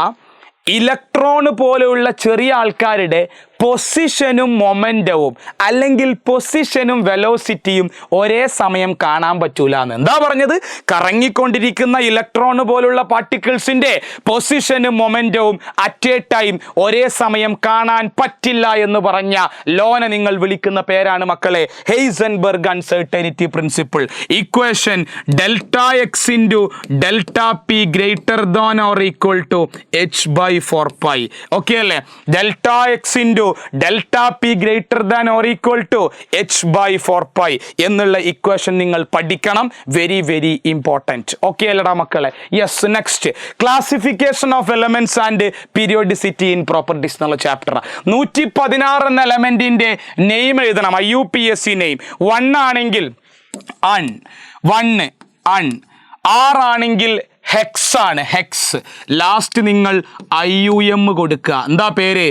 ഇലക്ട്രോൺ ഇലക്ട്രോൺ പോലെയുള്ള ചെറിയ ആൾക്കാരുടെ പൊസിഷനും മൊമെന്റവും അല്ലെങ്കിൽ പൊസിഷനും വെലോസിറ്റിയും ഒരേ സമയം കാണാൻ പറ്റൂല എന്ന്. എന്താ പറഞ്ഞത്? കറങ്ങിക്കൊണ്ടിരിക്കുന്ന ഇലക്ട്രോൺ പോലുള്ള പാർട്ടിക്കിൾസിന്റെ പൊസിഷനും മൊമെന്റവും അറ്റ് എ ടൈം ഒരേ സമയം കാണാൻ പറ്റില്ല എന്ന് പറഞ്ഞ ലോനെ നിങ്ങൾ വിളിക്കുന്ന പേരാണ് മക്കളെ Heisenberg uncertainty principle. Equation delta X into delta P greater than or equal to h/4π. Okay അല്ലേ? Delta X into delta P greater than or equal to h/4π എന്നുള്ള ഇക്വേഷൻ നിങ്ങൾ പഠിക്കണം. Very very important. ഓക്കെ അല്ലടാ മക്കളെ? Yes. Next classification of elements and periodicity in properties എന്നുള്ള chapter. 116 എന്ന എലമെന്റിന്റെ name എഴുതണം. IUPAC name. 1 ആണെങ്കിൽ അൺ, 1 അൺ. 6 ആണെങ്കിൽ ഹെക്സ് ആണ്, ഹെക്സ്. ലാസ്റ്റ് നിങ്ങൾ IUM കൊടുക്കുക. എന്താ പേര്?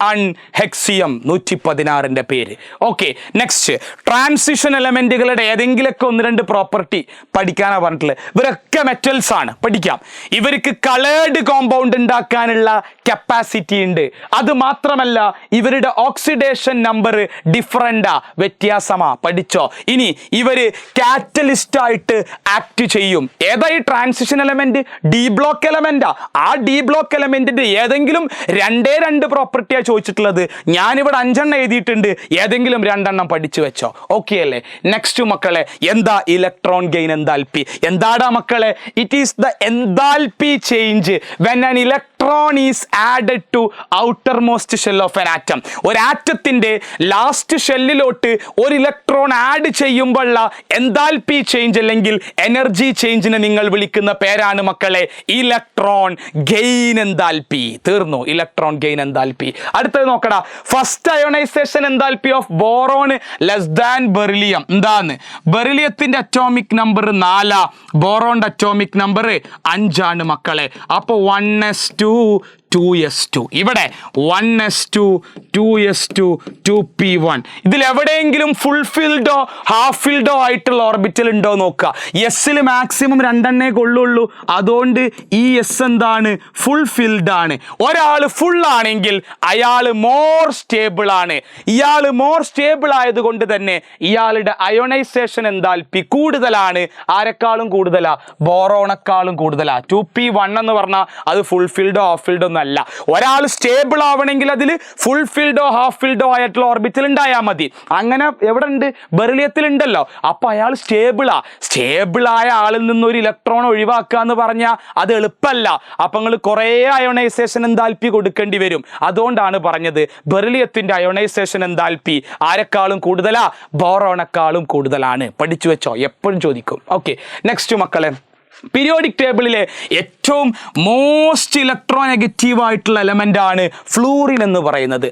അൺ ഹെക്സിയം. 116ന്റെ പേര്. ഓക്കെ. നെക്സ്റ്റ് ട്രാൻസിഷൻ എലമെന്റുകളുടെ ഏതെങ്കിലുമൊക്കെ 1-2 പ്രോപ്പർട്ടി പഠിക്കാനാണ് പറഞ്ഞിട്ടുള്ളത്. ഇവരൊക്കെ മെറ്റൽസ് ആണ്, പഠിക്കാം. ഇവർക്ക് കളേർഡ് കോമ്പൗണ്ട് ഉണ്ടാക്കാനുള്ള കപ്പാസിറ്റി ഉണ്ട്. അത് മാത്രമല്ല ഇവരുടെ ഓക്സിഡേഷൻ നമ്പർ ഡിഫറൻറ്റാ, വ്യത്യാസമാ. പഠിച്ചോ? ഇനി ഇവര് കാറ്റലിസ്റ്റ് ആയിട്ട് ആക്ട് ചെയ്യും. ഏതാ ഈ ട്രാൻസിഷൻ എലമെന്റ്? ഡി ബ്ലോക്ക് എലമെന്റാ. ആ ഡി ബ്ലോക്ക് എലമെന്റിന്റെ ഏതെങ്കിലും 2 പ്രോപ്പർട്ടിയാ ചോദിച്ചിട്ടുള്ളത്. ഞാനിവിടെ 5 എഴുതിയിട്ടുണ്ട്. ഏതെങ്കിലും 2 പഠിച്ചു വെച്ചോ. ഓക്കെ അല്ലേ? നെക്സ്റ്റ് മക്കളെ, എന്താ ഇലക്ട്രോൺ ഗെയിൻ എൻതാൽപ്പി? എന്താടാ മക്കളെ? It is the enthalpy change when an electron is added to outermost shell of an atom. ഒരു ആറ്റത്തിന്റെ ലാസ്റ്റ് ഷെല്ലിലോട്ട് ഒരു ഇലക്ട്രോൺ ആഡ് ചെയ്യുമ്പോഴുള്ള എൻതാൽപ്പി ചേഞ്ച് അല്ലെങ്കിൽ എനർജി ചേഞ്ചിനെ നിങ്ങൾ വിളിക്കുന്ന പേരാണ് മക്കളെ ഇലക്ട്രോൺ ഗെയിൻ എൻതാൽപ്പി. തീർന്നു. Electron gain enthalpy. അടുത്തത് നോക്കടാ. First ionization enthalpy of boron less than beryllium. എന്താന്ന്? ബെറിലിയത്തിന്റെ അറ്റോമിക് നമ്പർ 4, ബോറോണിന്റെ അറ്റോമിക് നമ്പർ 5 ആണ് മക്കളെ. അപ്പൊ 1s2 2s2. ഇവിടെ 1s2 2s2 2p1. ഇതിൽ എവിടെയെങ്കിലും ഫുൾഫിൽഡോ ഹാഫ് ഫിൽഡോ ആയിട്ടുള്ള ഓർബിറ്റൽ ഉണ്ടോ നോക്കുക. എസ്സിൽ മാക്സിമം 2 കൊള്ളുള്ളൂ. അതുകൊണ്ട് ഈ എസ് എന്താണ്? ഫുൾഫിൽഡ് ആണ്. ഒരാൾ ഫുൾ ആണെങ്കിൽ അയാൾ മോർ സ്റ്റേബിൾ ആണ്. ഇയാൾ മോർ സ്റ്റേബിൾ ആയതുകൊണ്ട് തന്നെ ഇയാളുടെ അയോണൈസേഷൻ എൻതാൽപ്പി കൂടുതലാണ്. ആരെക്കാളും കൂടുതലാ? ബോറോണക്കാളും കൂടുതലാ. 2p1 എന്ന് പറഞ്ഞാൽ അത് ഫുൾഫിൽഡോ ഹാഫ് ഫിൽഡോ അല്ല. ഒരാൾ സ്റ്റേബിൾ ആവണമെങ്കിൽ അതിൽ ഫുൾഫിൽഡോ ഹാഫ് ഫിൽഡോ ആയിട്ടുള്ള ഓർബിറ്റൽ ഉണ്ടായാൽ മതി. അങ്ങനെ എവിടെ ഉണ്ട്? ബെറിലിയത്തിൽ ഉണ്ടല്ലോ. അപ്പൊ അയാൾ സ്റ്റേബിളായ ആളിൽ നിന്ന് ഒരു ഇലക്ട്രോൺ ഒഴിവാക്കുക എന്ന് പറഞ്ഞാൽ അത് എളുപ്പമല്ല. അപ്പൊ നിങ്ങൾ കുറേ അയോണൈസേഷൻ എൻതാൽപ്പി കൊടുക്കേണ്ടി വരും. അതുകൊണ്ടാണ് പറഞ്ഞത് ബെറിലിയത്തിന്റെ അയോണൈസേഷൻ എൻതാൽപ്പി ആരെക്കാളും കൂടുതലാ? ബോറോണക്കാളും കൂടുതലാണ്. പഠിച്ചു വെച്ചോ, എപ്പോഴും ചോദിക്കും. ഓക്കെ. നെക്സ്റ്റ് മക്കളെ, പീരിയോഡിക് ടേബിളിലെ ഏറ്റവും മോസ്റ്റ് ഇലക്ട്രോ നെഗറ്റീവ് ആയിട്ടുള്ള എലമെന്റ് ആണ് ഫ്ലൂറിൻ എന്ന് പറയുന്നത്.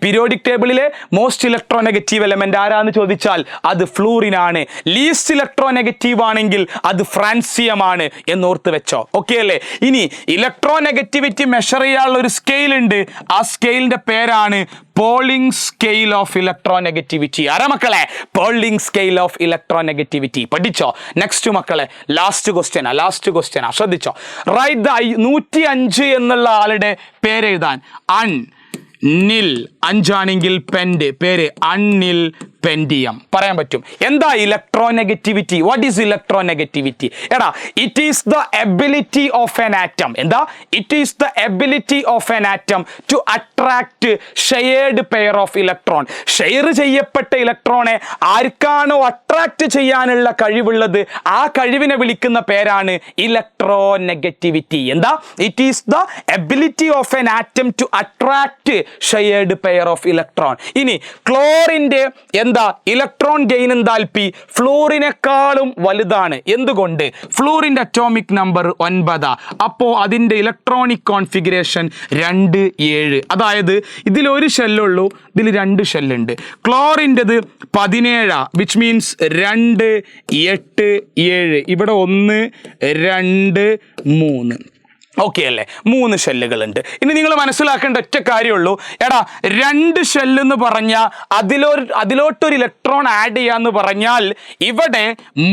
പീരിയോഡിക് ടേബിളിലെ മോസ്റ്റ് ഇലക്ട്രോ നെഗറ്റീവ് എലമെന്റ് ആരാന്ന് ചോദിച്ചാൽ അത് ഫ്ലൂറിൻ ആണ്. ലീസ്റ്റ് ഇലക്ട്രോ നെഗറ്റീവ് ആണെങ്കിൽ അത് ഫ്രാൻസിയം ആണ് എന്നോർത്ത് വെച്ചോ. ഓക്കെ അല്ലേ? ഇനി ഇലക്ട്രോ നെഗറ്റിവിറ്റി മെഷർ ചെയ്യാനുള്ള ഒരു സ്കെയിൽ ഉണ്ട്. ആ സ്കെയിലിന്റെ പേരാണ് polling scale of electro negativity. ആരാ മക്കളെ? Polling scale of electro negativity. പഠിച്ചോ? നെക്സ്റ്റ് മക്കളെ, ലാസ്റ്റ് ക്വസ്റ്റ്യനാ ശ്രദ്ധിച്ചോ. റൈറ്റ് ദ 105 എന്നുള്ള ആളുടെ പേരെഴുതാൻ. അൺനിൽ 5 ആണെങ്കിൽ പെൻഡ്. പേര് അൺനിൽ പെൻഡിയം. പറയാൻ പറ്റും. എന്താ electronegativity? What is electronegativity? എടാ, it is the ability of an atom. എന്താ? It is the ability of an atom to attract shared pair of electron. Share ചെയ്യപ്പെട്ട ഇലക്ട്രോണെ ആർക്കാണോ അട്രാക്ട് ചെയ്യാനുള്ള കഴിവുള്ളത് ആ കഴിവിനെ വിളിക്കുന്ന പേരാണ് ഇലക്ട്രോ നെഗറ്റിവിറ്റി. എന്താ? It is the ability of an atom to attract shared pair of electron. ഇനി ക്ലോറിന്റെ ഇലക്ട്രോൺ ഗെയിൻ എൻതാൽപ്പി ഫ്ലൂറിനേക്കാളും വലുതാണ്. എന്തുകൊണ്ട്? ഫ്ലൂറിന്റെ അറ്റോമിക് നമ്പർ 9. അപ്പോ അതിന്റെ ഇലക്ട്രോണിക് കോൺഫിഗറേഷൻ 2 7. അതായത് ഇതിൽ ഒരു ഷെല്ലുള്ളൂ, ഇതിൽ 2 ഷെല്ലുണ്ട്. ക്ലോറിൻ്റെത് 17, വിച്ച് മീൻസ് 2 8 7. ഇവിടെ 1 2 3. ഓക്കെ അല്ലേ? 3 ഷെല്ലുകളുണ്ട്. ഇനി നിങ്ങൾ മനസ്സിലാക്കേണ്ട ഒറ്റ കാര്യമുള്ളൂ, എടാ 2 ഷെല്ലെന്ന് പറഞ്ഞാൽ അതിലോട്ടൊരു ഇലക്ട്രോൺ ആഡ് ചെയ്യാന്ന് പറഞ്ഞാൽ ഇവിടെ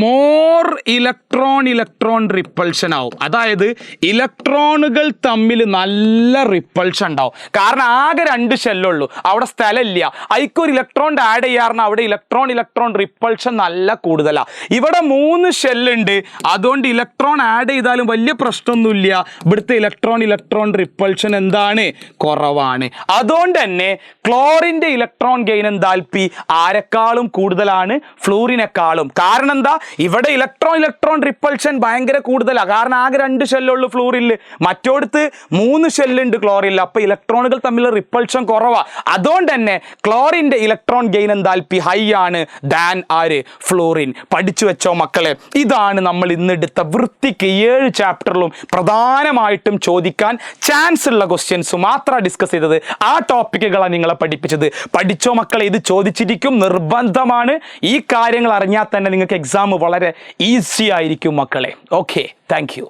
മോർ ഇലക്ട്രോൺ റിപ്പൾഷൻ ആവും. അതായത് ഇലക്ട്രോണുകൾ തമ്മിൽ നല്ല റിപ്പൾഷൻ ഉണ്ടാവും. കാരണം ആകെ 2 ഷെല്ലുള്ളൂ, അവിടെ സ്ഥലമില്ല. അതിക്കൊരു ഇലക്ട്രോൺ ആഡ് ചെയ്യാറുണ്ട്, അവിടെ ഇലക്ട്രോൺ റിപ്പൾഷൻ നല്ല കൂടുതലാണ്. ഇവിടെ 3 ഷെല്ലുണ്ട്, അതുകൊണ്ട് ഇലക്ട്രോൺ ആഡ് ചെയ്താലും വലിയ പ്രശ്നമൊന്നുമില്ല. ഇവിടുത്തെ ഇലക്ട്രോൺ റിപ്പൾഷൻ എന്താണ്? കുറവാണ്. അതുകൊണ്ട് തന്നെ ക്ലോറിന്റെ ഇലക്ട്രോൺ ഗെയിൻ എന്താൽപ്പി ആരെക്കാളും കൂടുതലാണ്? ഫ്ലൂറിനെക്കാളും. കാരണം എന്താ? ഇവിടെ ഇലക്ട്രോൺ റിപ്പൾഷൻ ഭയങ്കര കൂടുതലാണ്. കാരണം ആകെ 2 ഷെല്ലുള്ളൂ ഫ്ലൂറിൽ, മറ്റോടത്ത് 3 ഷെല്ലുണ്ട് ക്ലോറിൽ. അപ്പൊ ഇലക്ട്രോണുകൾ തമ്മിൽ റിപ്പൾഷൻ കുറവാ. അതുകൊണ്ട് തന്നെ ക്ലോറിന്റെ ഇലക്ട്രോൺ ഗെയിൻ എന്താൽപ്പി ഹൈ ആണ് ദാൻ ആര്? ഫ്ലൂറിൻ. പഠിച്ചു വെച്ചോ മക്കളെ. ഇതാണ് നമ്മൾ ഇന്നെടുത്ത വൃത്തിക്ക് 7 ചാപ്റ്ററിലും പ്രധാനമായിട്ടും ചോദിക്കാൻ ചാൻസ് ഉള്ള ക്വസ്റ്റ്യൻസ് മാത്രം ഡിസ്കസ് ചെയ്തത്. ആ ടോപ്പിക്കുകളാണ് നിങ്ങളെ പഠിപ്പിച്ചത്. പഠിച്ചോ മക്കളെ, ഇത് ചോദിച്ചിരിക്കും, നിർബന്ധമാണ്. ഈ കാര്യങ്ങൾ അറിഞ്ഞാൽ തന്നെ നിങ്ങൾക്ക് എക്സാം വളരെ ഈസി ആയിരിക്കും മക്കളെ. Okay, thank you.